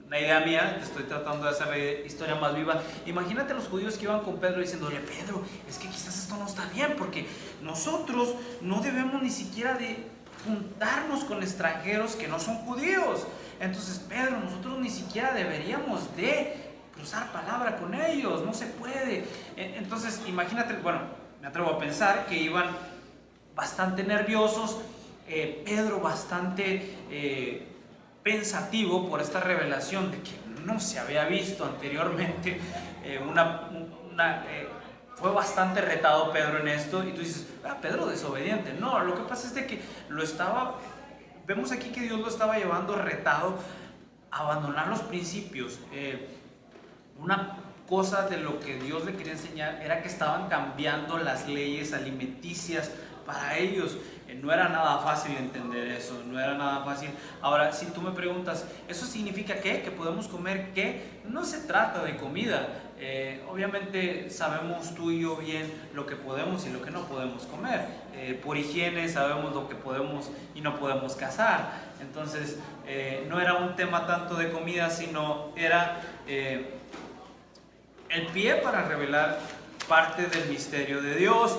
una idea mía, te estoy tratando de hacer la historia más viva. Imagínate los judíos que iban con Pedro diciéndole, Pedro, es que quizás esto no está bien, porque nosotros no debemos ni siquiera de juntarnos con extranjeros que no son judíos. Entonces, Pedro, nosotros ni siquiera deberíamos de cruzar palabra con ellos, no se puede. Entonces, imagínate, bueno, me atrevo a pensar que iban bastante nerviosos, Pedro bastante pensativo por esta revelación de que no se había visto anteriormente. Fue bastante retado Pedro en esto, y tú dices, Pedro desobediente. No, lo que pasa es de que vemos aquí que Dios lo estaba llevando retado a abandonar los principios. Una cosa de lo que Dios le quería enseñar era que estaban cambiando las leyes alimenticias para ellos. No era nada fácil entender eso, no era nada fácil. Ahora, si tú me preguntas, ¿eso significa qué? ¿Que podemos comer qué? No se trata de comida. Obviamente sabemos tú y yo bien lo que podemos y lo que no podemos comer. Por higiene sabemos lo que podemos y no podemos cazar. Entonces, no era un tema tanto de comida, sino era el pie para revelar parte del misterio de Dios.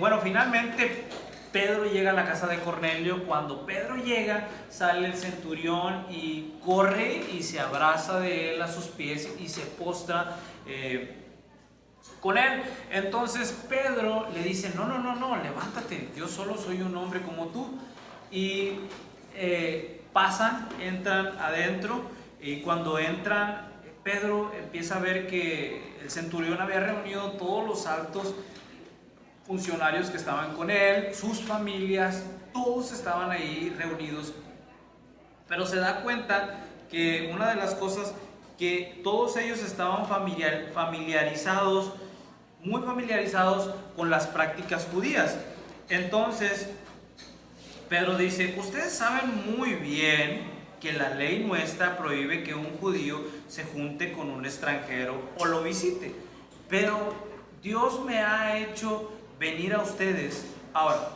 Bueno, finalmente Pedro llega a la casa de Cornelio. Cuando Pedro llega, sale el centurión y corre y se abraza de él a sus pies y se postra con él. Entonces Pedro le dice, no, levántate, yo solo soy un hombre como tú. Y pasan, entran adentro, y cuando entran, Pedro empieza a ver que el centurión había reunido todos los altos funcionarios que estaban con él, sus familias, todos estaban ahí reunidos. Pero se da cuenta que una de las cosas, que todos ellos estaban familiarizados, muy familiarizados con las prácticas judías. Entonces Pedro dice, ustedes saben muy bien que la ley nuestra prohíbe que un judío se junte con un extranjero o lo visite, pero Dios me ha hecho venir a ustedes Ahora,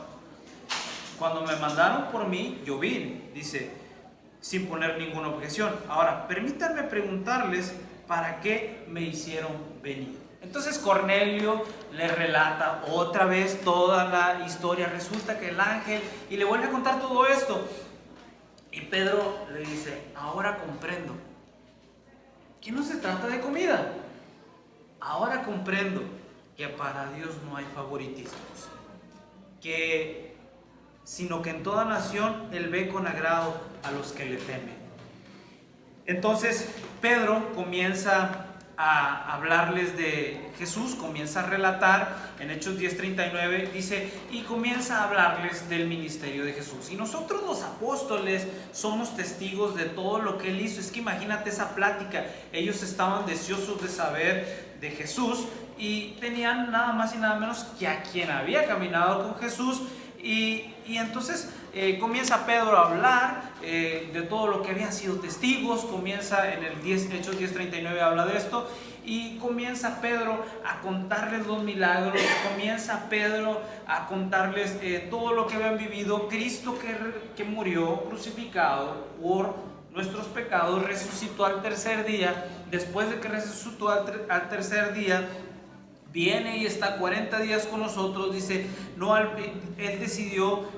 cuando me mandaron por mí, yo vine, dice, sin poner ninguna objeción. Ahora, permítanme preguntarles para qué me hicieron venir. Entonces Cornelio le relata otra vez toda la historia. Resulta que el ángel, y le vuelve a contar todo esto. Y Pedro le dice, ahora comprendo que no se trata de comida. Ahora comprendo que para Dios no hay favoritismos, sino que en toda nación Él ve con agrado a los que le temen. Entonces Pedro comienza a hablarles de Jesús, comienza a relatar en Hechos 10:39, dice, y comienza a hablarles del ministerio de Jesús. Y nosotros los apóstoles somos testigos de todo lo que Él hizo. Es que imagínate esa plática, ellos estaban deseosos de saber de Jesús y tenían nada más y nada menos que a quien había caminado con Jesús. Y entonces comienza Pedro a hablar de todo lo que habían sido testigos. Comienza en el Hechos 10:39, habla de esto. Y comienza Pedro a contarles los milagros. Comienza Pedro a contarles todo lo que habían vivido. Cristo que murió crucificado por nuestros pecados, resucitó al tercer día. Después de que resucitó al tercer día, viene y está 40 días con nosotros. Dice, Él decidió,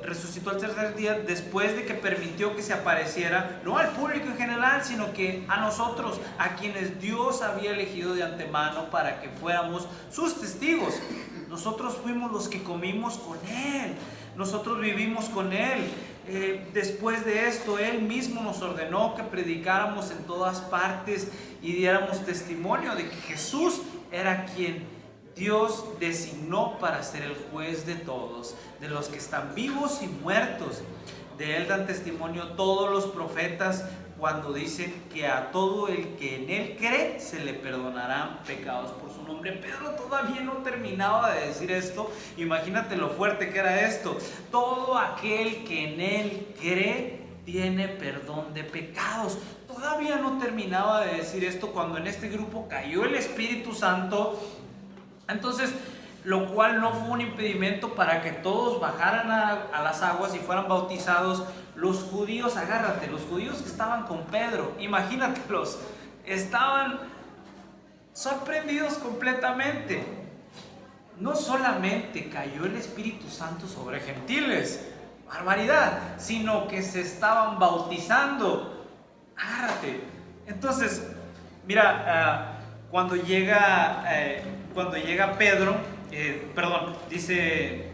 resucitó al tercer día después de que permitió que se apareciera, no al público en general, sino que a nosotros, a quienes Dios había elegido de antemano para que fuéramos sus testigos. Nosotros fuimos los que comimos con Él, nosotros vivimos con Él. Después de esto, Él mismo nos ordenó que predicáramos en todas partes y diéramos testimonio de que Jesús era quien Dios designó para ser el juez de todos, de los que están vivos y muertos. De Él dan testimonio todos los profetas cuando dicen que a todo el que en Él cree se le perdonarán pecados por su nombre. Pedro todavía no terminaba de decir esto. Imagínate lo fuerte que era esto. Todo aquel que en Él cree tiene perdón de pecados. Todavía no terminaba de decir esto cuando en este grupo cayó el Espíritu Santo. Entonces, lo cual no fue un impedimento para que todos bajaran a las aguas y fueran bautizados. Los judíos, agárrate, los judíos que estaban con Pedro, imagínatelos, estaban sorprendidos completamente. No solamente cayó el Espíritu Santo sobre gentiles, barbaridad, sino que se estaban bautizando. Agárrate. Entonces, mira, cuando llega Pedro, dice,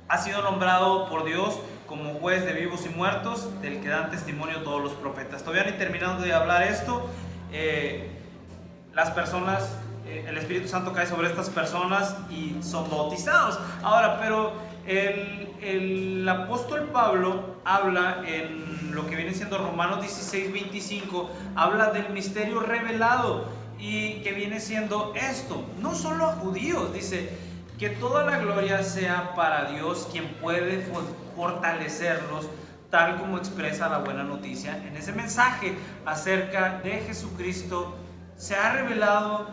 ha sido nombrado por Dios como juez de vivos y muertos, del que dan testimonio todos los profetas. Todavía ni terminando de hablar esto, las personas, el Espíritu Santo cae sobre estas personas y son bautizados. Ahora, pero el apóstol Pablo habla en lo que viene siendo Romanos 16:25, habla del misterio revelado y que viene siendo esto, no solo a judíos, dice que toda la gloria sea para Dios, quien puede fortalecerlos, tal como expresa la buena noticia. En ese mensaje acerca de Jesucristo se ha revelado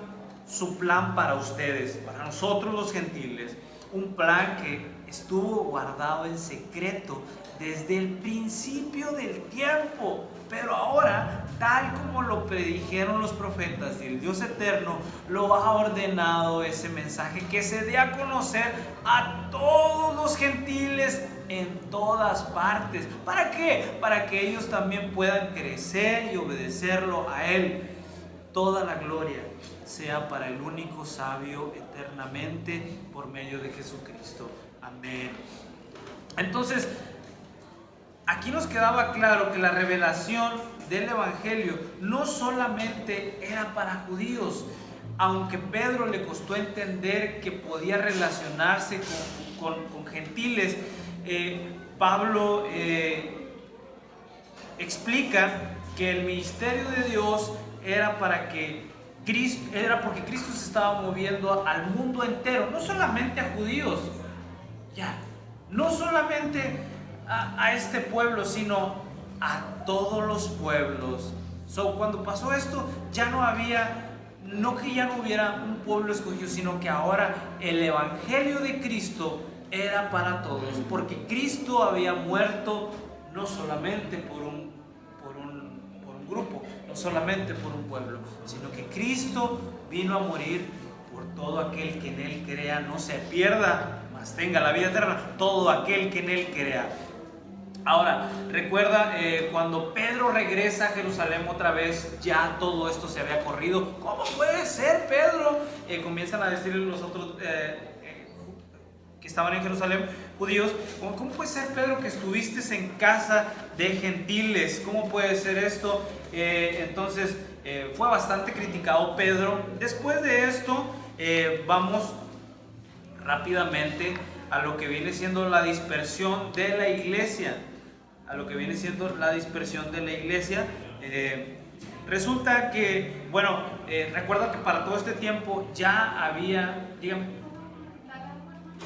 su plan para ustedes, para nosotros los gentiles, un plan que estuvo guardado en secreto desde el principio del tiempo, pero ahora, tal como lo predijeron los profetas y el Dios eterno, lo ha ordenado ese mensaje que se dé a conocer a todos los gentiles en todas partes. ¿Para qué? Para que ellos también puedan crecer y obedecerlo a Él. Toda la gloria sea para el único sabio eternamente por medio de Jesucristo. Amén. Entonces, aquí nos quedaba claro que la revelación del Evangelio no solamente era para judíos, aunque Pedro le costó entender que podía relacionarse con gentiles. Pablo explica que el ministerio de Dios era porque Cristo se estaba moviendo al mundo entero, no solamente a judíos, no solamente a este pueblo, sino a todos los pueblos. Cuando pasó esto, no que ya no hubiera un pueblo escogido, sino que ahora el Evangelio de Cristo era para todos, porque Cristo había muerto no solamente por un grupo, no solamente por un pueblo, sino que Cristo vino a morir por todo aquel que en Él crea, no se pierda, mas tenga la vida eterna, todo aquel que en Él crea. Ahora, recuerda cuando Pedro regresa a Jerusalén otra vez, ya todo esto se había corrido. ¿Cómo puede ser, Pedro? Comienzan a decirle los otros que estaban en Jerusalén, judíos, ¿cómo puede ser, Pedro, que estuviste en casa de gentiles? ¿Cómo puede ser esto? Entonces fue bastante criticado Pedro. Después de esto vamos rápidamente a lo que viene siendo la dispersión de la iglesia. Resulta que, bueno, recuerda que para todo este tiempo ya había, dígame.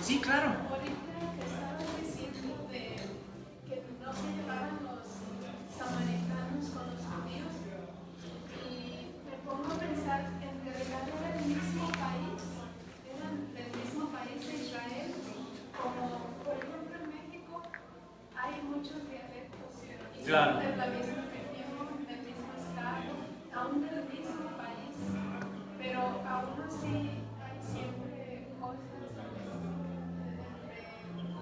Sí, claro. Ahorita que estabas diciendo de que no se llevaban los samaritanos con los judíos, y me pongo a pensar, en realidad era el mismo país, eran del mismo país de Israel, como por ejemplo en México hay muchos dialectos, y Claro. son de la misma región, del mismo estado, aún del mismo país, pero aún así hay siempre cosas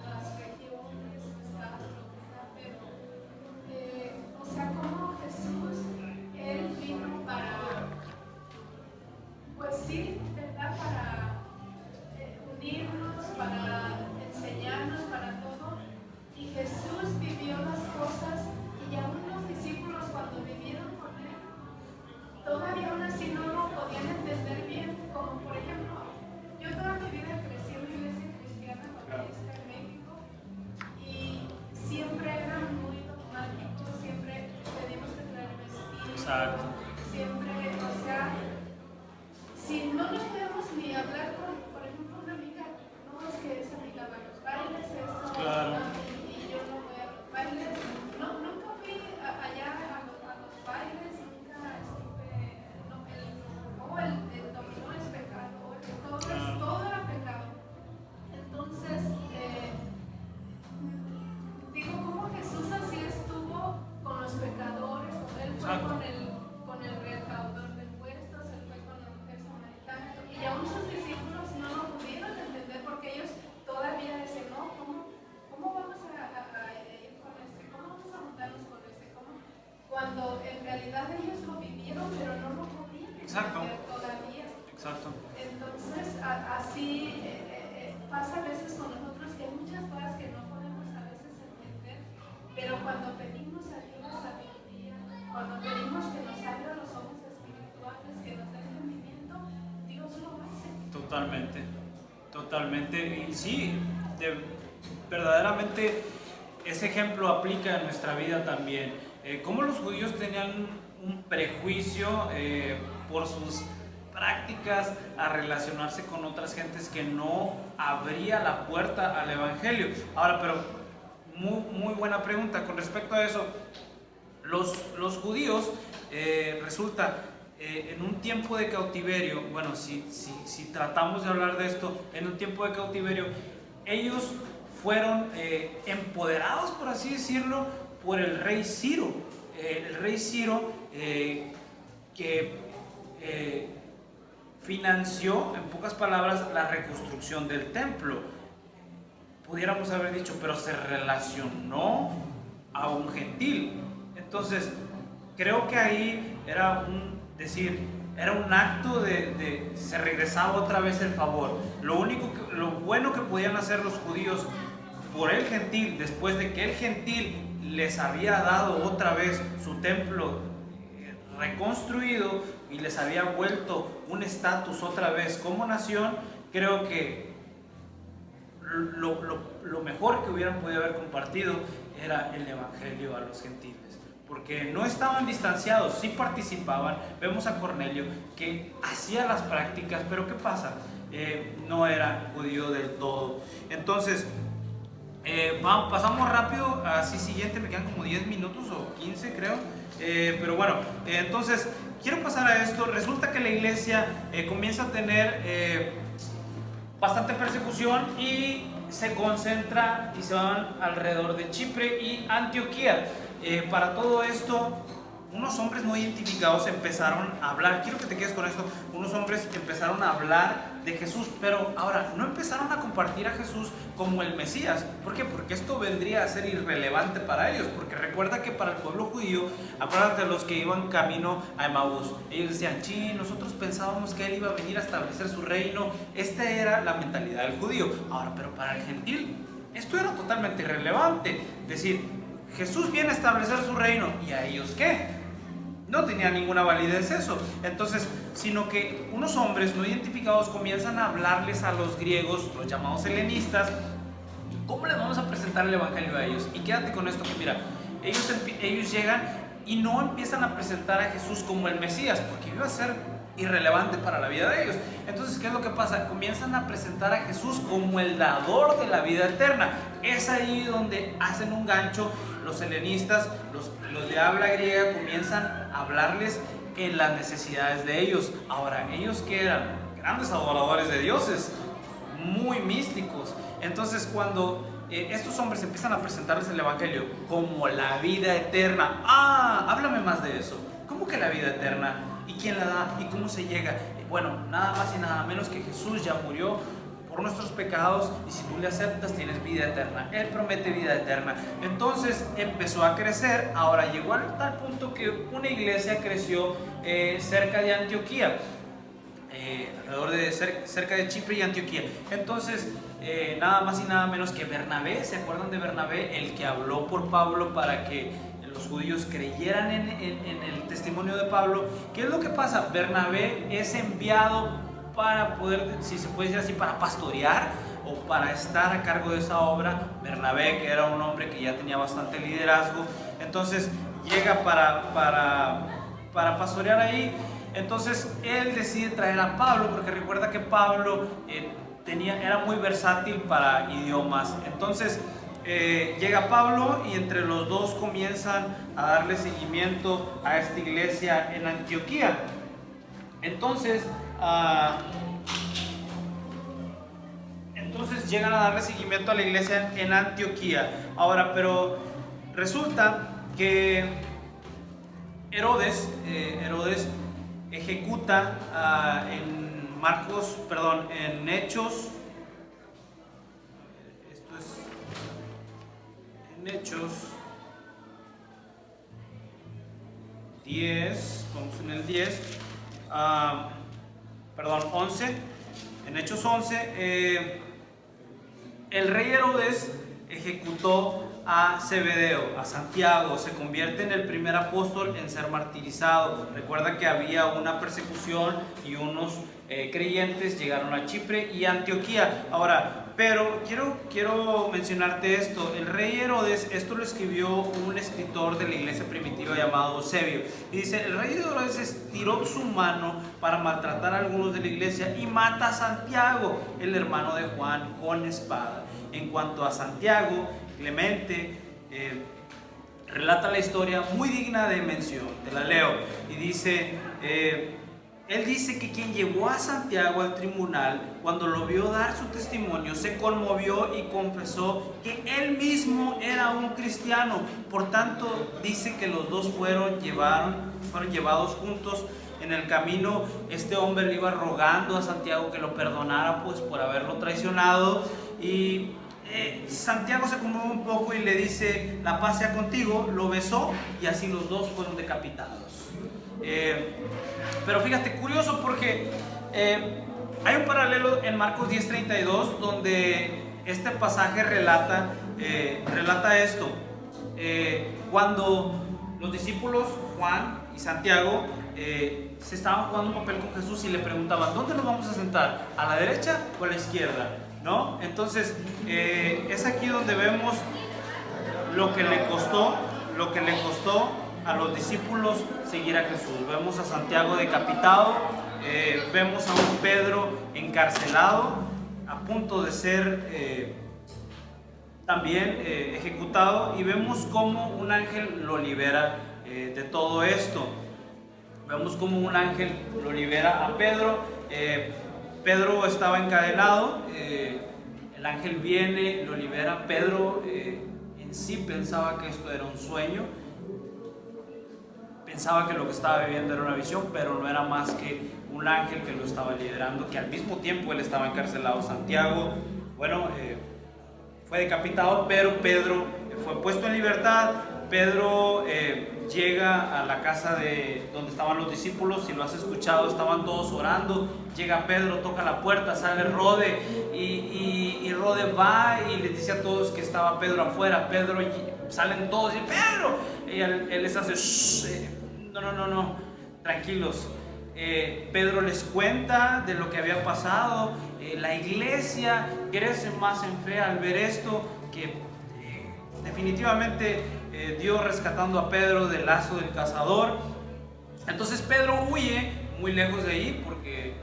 las regiones, estados, pero o sea, como Jesús, Él vino para, pues sí, ¿verdad? Para unirnos, para enseñarnos, para todo. Y Jesús vivió las cosas, y aún los discípulos cuando vivieron con Él, todavía aún así no lo podían entender bien, como por ejemplo, yo toda mi vida crecí en una iglesia cristiana bautista en México, y siempre eran muy dogmáticos, siempre teníamos que traer vestidos, Exacto. siempre, o sea, si no nos podemos ni hablar con, por ejemplo, una amiga, no es que esa amiga va a los bailes, eso, Claro. y yo no voy a los bailes, nunca fui allá a los bailes, nunca estuve, no, el dominó es pecado, todo era pecado. Entonces, digo, como Jesús así estuvo con los pecadores, Él fue con el recaudador de impuestos, Él fue con la mujer samaritana, y aún sus discípulos no lo pudieron entender porque ellos todavía decían, no, ¿cómo vamos a ir con este? ¿Cómo vamos a juntarnos con este? Cuando en realidad ellos lo vivieron, pero no lo podían entender todavía. Exacto. Entonces, así pasa a veces con nosotros, que hay muchas cosas que no podemos a veces entender, pero cuando pedimos a Dios sabiduría, cuando pedimos que nos abra los ojos espirituales, que nos dé entendimiento, Dios lo hace. Totalmente. Y sí, verdaderamente ese ejemplo aplica en nuestra vida también. Como los judíos tenían un prejuicio por sus prácticas a relacionarse con otras gentes, que no abría la puerta al evangelio. Ahora, pero muy buena pregunta con respecto a eso. Los judíos resulta en un tiempo de cautiverio, bueno, si tratamos de hablar de esto, en un tiempo de cautiverio, ellos fueron empoderados, por así decirlo, por el rey Ciro. El rey Ciro que financió, en pocas palabras, la reconstrucción del templo. Pudiéramos haber dicho, pero se relacionó a un gentil. Entonces, creo que ahí era un acto de se regresaba otra vez el favor. Lo bueno que podían hacer los judíos por el gentil, después de que el gentil les había dado otra vez su templo reconstruido y les había vuelto un estatus otra vez como nación, creo que lo mejor que hubieran podido haber compartido era el evangelio a los gentiles, porque no estaban distanciados, sí participaban. Vemos a Cornelio que hacía las prácticas, pero ¿qué pasa? No era judío del todo. Entonces, pasamos rápido, así siguiente, me quedan como 10 minutos o 15 creo, pero bueno, entonces quiero pasar a esto. Resulta que la iglesia comienza a tener bastante persecución y se concentra y se van alrededor de Chipre y Antioquía. Para todo esto, unos hombres no identificados empezaron a hablar. Quiero que te quedes con esto. Unos hombres empezaron a hablar de Jesús, pero ahora no empezaron a compartir a Jesús como el Mesías. ¿Por qué? Porque esto vendría a ser irrelevante para ellos. Porque recuerda que para el pueblo judío, acuérdate de los que iban camino a Emaús, ellos decían, sí, nosotros pensábamos que él iba a venir a establecer su reino. Esta era la mentalidad del judío. Ahora, pero para el gentil, esto era totalmente irrelevante. Es decir, Jesús viene a establecer su reino, ¿y a ellos qué? No tenía ninguna validez eso. Entonces, sino que unos hombres no identificados comienzan a hablarles a los griegos, los llamados helenistas, ¿cómo les vamos a presentar el evangelio a ellos? Y quédate con esto, que mira, ellos llegan y no empiezan a presentar a Jesús como el Mesías, porque iba a ser irrelevante para la vida de ellos. Entonces, ¿qué es lo que pasa? Comienzan a presentar a Jesús como el dador de la vida eterna. Es ahí donde hacen un gancho los helenistas, los de habla griega, comienzan a hablarles en las necesidades de ellos. Ahora, ellos que eran grandes adoradores de dioses, muy místicos. Entonces, cuando estos hombres empiezan a presentarles el evangelio como la vida eterna, háblame más de eso. ¿Cómo que la vida eterna? ¿Y quién la da? ¿Y cómo se llega? Bueno, nada más y nada menos que Jesús ya murió por nuestros pecados, y si tú le aceptas tienes vida eterna. Él promete vida eterna. Entonces empezó a crecer. Ahora llegó a tal punto que una iglesia creció cerca de Antioquía, alrededor de cerca de Chipre y Antioquía. Entonces nada más y nada menos que Bernabé, ¿se acuerdan de Bernabé? El que habló por Pablo para que los judíos creyeran en el testimonio de Pablo. ¿Qué es lo que pasa? Bernabé es enviado para poder, si se puede decir así, para pastorear o para estar a cargo de esa obra. Bernabé, que era un hombre que ya tenía bastante liderazgo, entonces llega para pastorear ahí. Entonces él decide traer a Pablo, porque recuerda que Pablo era muy versátil para idiomas. Entonces llega Pablo y entre los dos comienzan a darle seguimiento a esta iglesia en Antioquía. Entonces llegan a darle seguimiento a la iglesia en Antioquía. Ahora, pero resulta que Herodes ejecuta en Hechos. Esto es en Hechos 10, vamos en el 10. 11, en Hechos 11, el rey Herodes ejecutó a Zebedeo, a Santiago, se convierte en el primer apóstol en ser martirizado. Recuerda que había una persecución y unos creyentes llegaron a Chipre y Antioquía. Ahora, pero quiero mencionarte esto. El rey Herodes, esto lo escribió un escritor de la iglesia primitiva llamado Eusebio, y dice: el rey Herodes estiró su mano para maltratar a algunos de la iglesia y mata a Santiago, el hermano de Juan, con espada. En cuanto a Santiago, Clemente relata la historia muy digna de mención. Te la leo y dice: él dice que quien llevó a Santiago al tribunal, cuando lo vio dar su testimonio, se conmovió y confesó que él mismo era un cristiano. Por tanto, dice que los dos fueron llevados juntos. En el camino, este hombre le iba rogando a Santiago que lo perdonara, pues, por haberlo traicionado. Y Santiago se conmueve un poco y le dice: la paz sea contigo. Lo besó y así los dos fueron decapitados. Pero fíjate, curioso, porque hay un paralelo en Marcos 10:32 donde este pasaje relata esto. Cuando los discípulos Juan y Santiago se estaban jugando un papel con Jesús y le preguntaban: ¿dónde nos vamos a sentar? ¿A la derecha o a la izquierda? ¿No? Entonces es aquí donde vemos lo que le costó a los discípulos seguir a Jesús. Vemos a Santiago decapitado, vemos a un Pedro encarcelado, a punto de ser también ejecutado, y vemos cómo un ángel lo libera de todo esto. Vemos cómo un ángel lo libera a Pedro. Pedro estaba encadenado, el el ángel viene, lo libera. Pedro en sí pensaba que esto era un sueño, pensaba que lo que estaba viviendo era una visión, pero no era más que un ángel que lo estaba liderando, que al mismo tiempo él estaba encarcelado. Santiago, bueno, fue decapitado, pero Pedro fue puesto en libertad. Pedro llega a la casa de donde estaban los discípulos. Si lo has escuchado, estaban todos orando. Llega Pedro, toca la puerta, sale Rode y Rode va y les dice a todos que estaba Pedro afuera. Pedro, salen todos y Pedro, y él les hace no, tranquilos. Pedro les cuenta de lo que había pasado. La iglesia crece más en fe al ver esto, que definitivamente Dios rescatando a Pedro del lazo del cazador. Entonces Pedro huye muy lejos de ahí, porque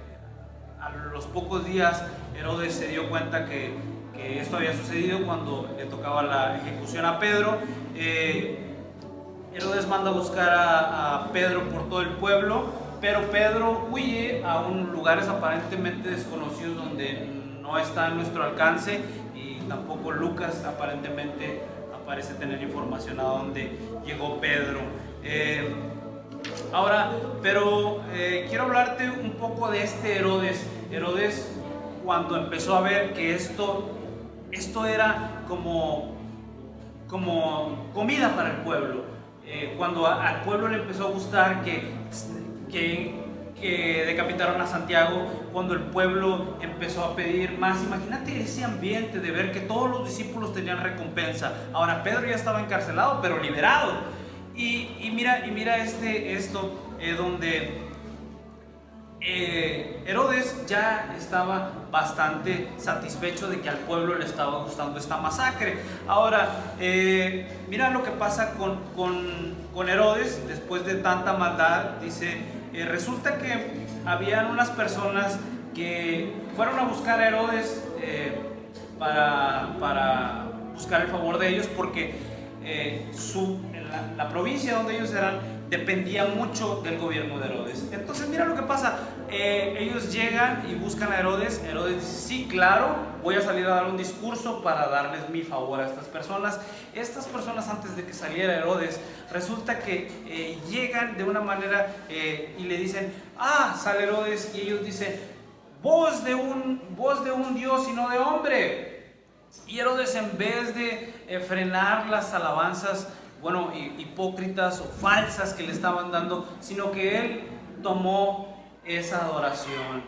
a los pocos días Herodes se dio cuenta que esto había sucedido cuando le tocaba la ejecución a Pedro. Herodes manda a buscar a Pedro por todo el pueblo, pero Pedro huye a lugares aparentemente desconocidos donde no está a nuestro alcance, y tampoco Lucas aparentemente parece tener información a dónde llegó Pedro. Ahora, pero quiero hablarte un poco de este Herodes. Herodes, cuando empezó a ver que esto era como comida para el pueblo, cuando al pueblo le empezó a gustar que decapitaron a Santiago, cuando el pueblo empezó a pedir más, imagínate ese ambiente de ver que todos los discípulos tenían recompensa. Ahora Pedro ya estaba encarcelado, pero liberado. Y mira esto, donde Herodes ya estaba bastante satisfecho de que al pueblo le estaba gustando esta masacre. Ahora, mira lo que pasa con Herodes después de tanta maldad. Dice, resulta que habían unas personas que fueron a buscar a Herodes para buscar el favor de ellos, porque la provincia donde ellos eran dependía mucho del gobierno de Herodes. Entonces mira lo que pasa, ellos llegan y buscan a Herodes. Herodes dice, sí, claro, voy a salir a dar un discurso para darles mi favor a estas personas. Estas personas, antes de que saliera Herodes, resulta que llegan de una manera y le dicen, sale Herodes, y ellos dicen, voz de un Dios y no de hombre. Y Herodes, en vez de frenar las alabanzas, bueno, hipócritas o falsas que le estaban dando, sino que él tomó esa adoración.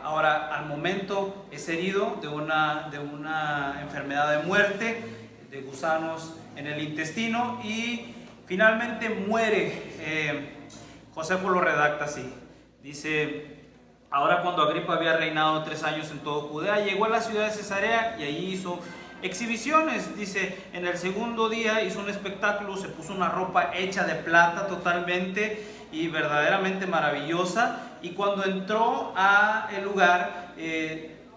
Ahora, al momento es herido de una enfermedad de muerte, de gusanos en el intestino, y finalmente muere. Josefo lo redacta así, dice: ahora, cuando Agripa había reinado 3 años en todo Judea, llegó a la ciudad de Cesarea y allí hizo exhibiciones. Dice, en el segundo día hizo un espectáculo, se puso una ropa hecha de plata totalmente y verdaderamente maravillosa, y cuando entró a el lugar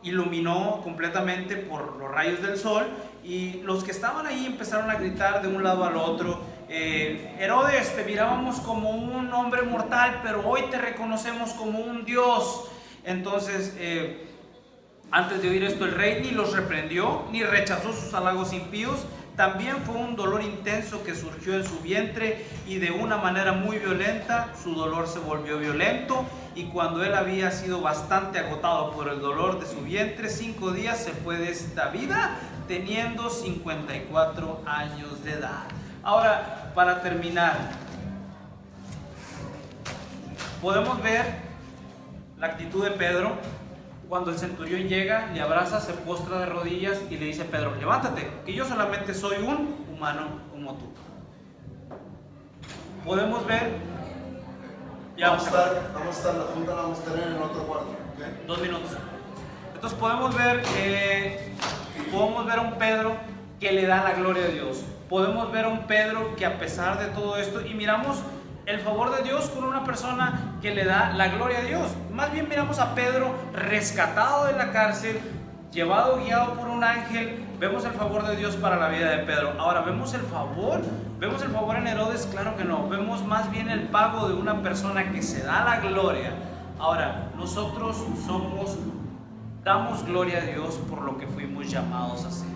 iluminó completamente por los rayos del sol, y los que estaban ahí empezaron a gritar de un lado al otro: Herodes, te mirábamos como un hombre mortal, pero hoy te reconocemos como un Dios. Entonces, antes de oír esto, el rey ni los reprendió, ni rechazó sus halagos impíos. También fue un dolor intenso que surgió en su vientre, y de una manera muy violenta su dolor se volvió violento. Y cuando él había sido bastante agotado por el dolor de su vientre, 5 días se fue de esta vida, teniendo 54 años de edad. Ahora, para terminar, podemos ver la actitud de Pedro. Cuando el centurión llega, le abraza, se postra de rodillas y le dice: Pedro, levántate, que yo solamente soy un humano como tú. Podemos ver, ya vamos a estar, la junta la vamos a tener en otro cuarto, ¿okay? 2 minutos. Entonces podemos ver a un Pedro que le da la gloria a Dios. Podemos ver a un Pedro que, a pesar de todo esto, y miramos el favor de Dios con una persona que le da la gloria a Dios. Más bien miramos a Pedro rescatado de la cárcel, llevado, guiado por un ángel. Vemos el favor de Dios para la vida de Pedro. Ahora, ¿vemos el favor en Herodes? Claro que no. Vemos más bien el pago de una persona que se da la gloria. Ahora, nosotros somos damos gloria a Dios por lo que fuimos llamados a hacer.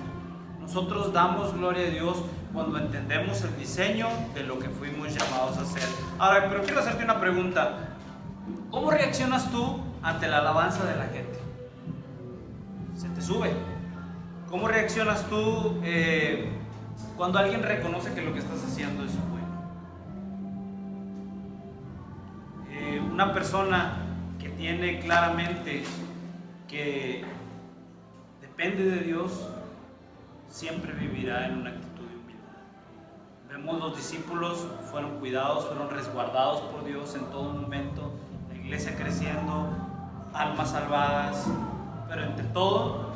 Nosotros damos gloria a Dios cuando entendemos el diseño de lo que fuimos llamados a hacer. Ahora, pero quiero hacerte una pregunta. ¿Cómo reaccionas tú ante la alabanza de la gente? Se te sube. ¿Cómo reaccionas tú cuando alguien reconoce que lo que estás haciendo es bueno? Una persona que tiene claramente que depende de Dios, siempre vivirá en una actitud de humildad. Vemos los discípulos fueron cuidados, fueron resguardados por Dios en todo momento, la iglesia creciendo, almas salvadas, pero entre todo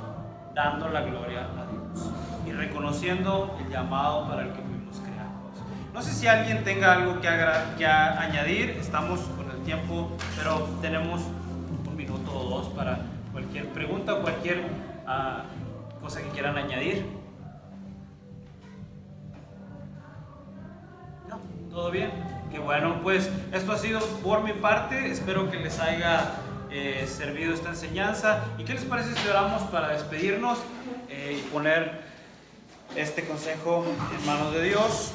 dando la gloria a Dios y reconociendo el llamado para el que fuimos creados. No sé si alguien tenga algo que añadir, estamos con el tiempo, pero tenemos un minuto o dos para cualquier pregunta o cualquier cosa que quieran añadir. ¿No? ¿Todo bien? Qué bueno, pues esto ha sido por mi parte, espero que les haya servido esta enseñanza. ¿Y qué les parece si oramos para despedirnos y poner este consejo en manos de Dios?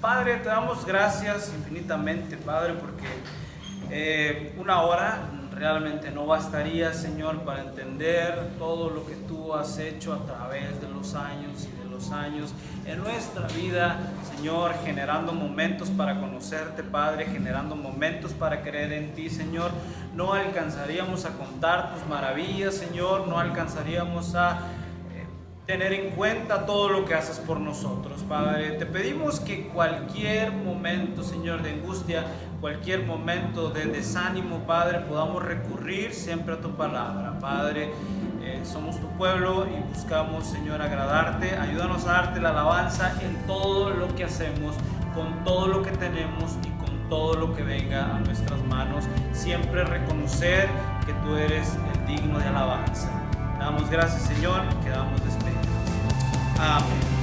Padre, te damos gracias infinitamente, Padre, porque una hora realmente no bastaría, Señor, para entender todo lo que tú has hecho a través de los años y de los años en nuestra vida, Señor, generando momentos para conocerte, Padre, generando momentos para creer en ti, Señor. No alcanzaríamos a contar tus maravillas, Señor, no alcanzaríamos a tener en cuenta todo lo que haces por nosotros, Padre. Te pedimos que cualquier momento, Señor, de angustia, cualquier momento de desánimo, Padre, podamos recurrir siempre a tu palabra, Padre. Somos tu pueblo y buscamos, Señor, agradarte. Ayúdanos a darte la alabanza en todo lo que hacemos, con todo lo que tenemos y con todo lo que venga a nuestras manos. Siempre reconocer que tú eres el digno de alabanza. Damos gracias, Señor, quedamos despedidos. Amén.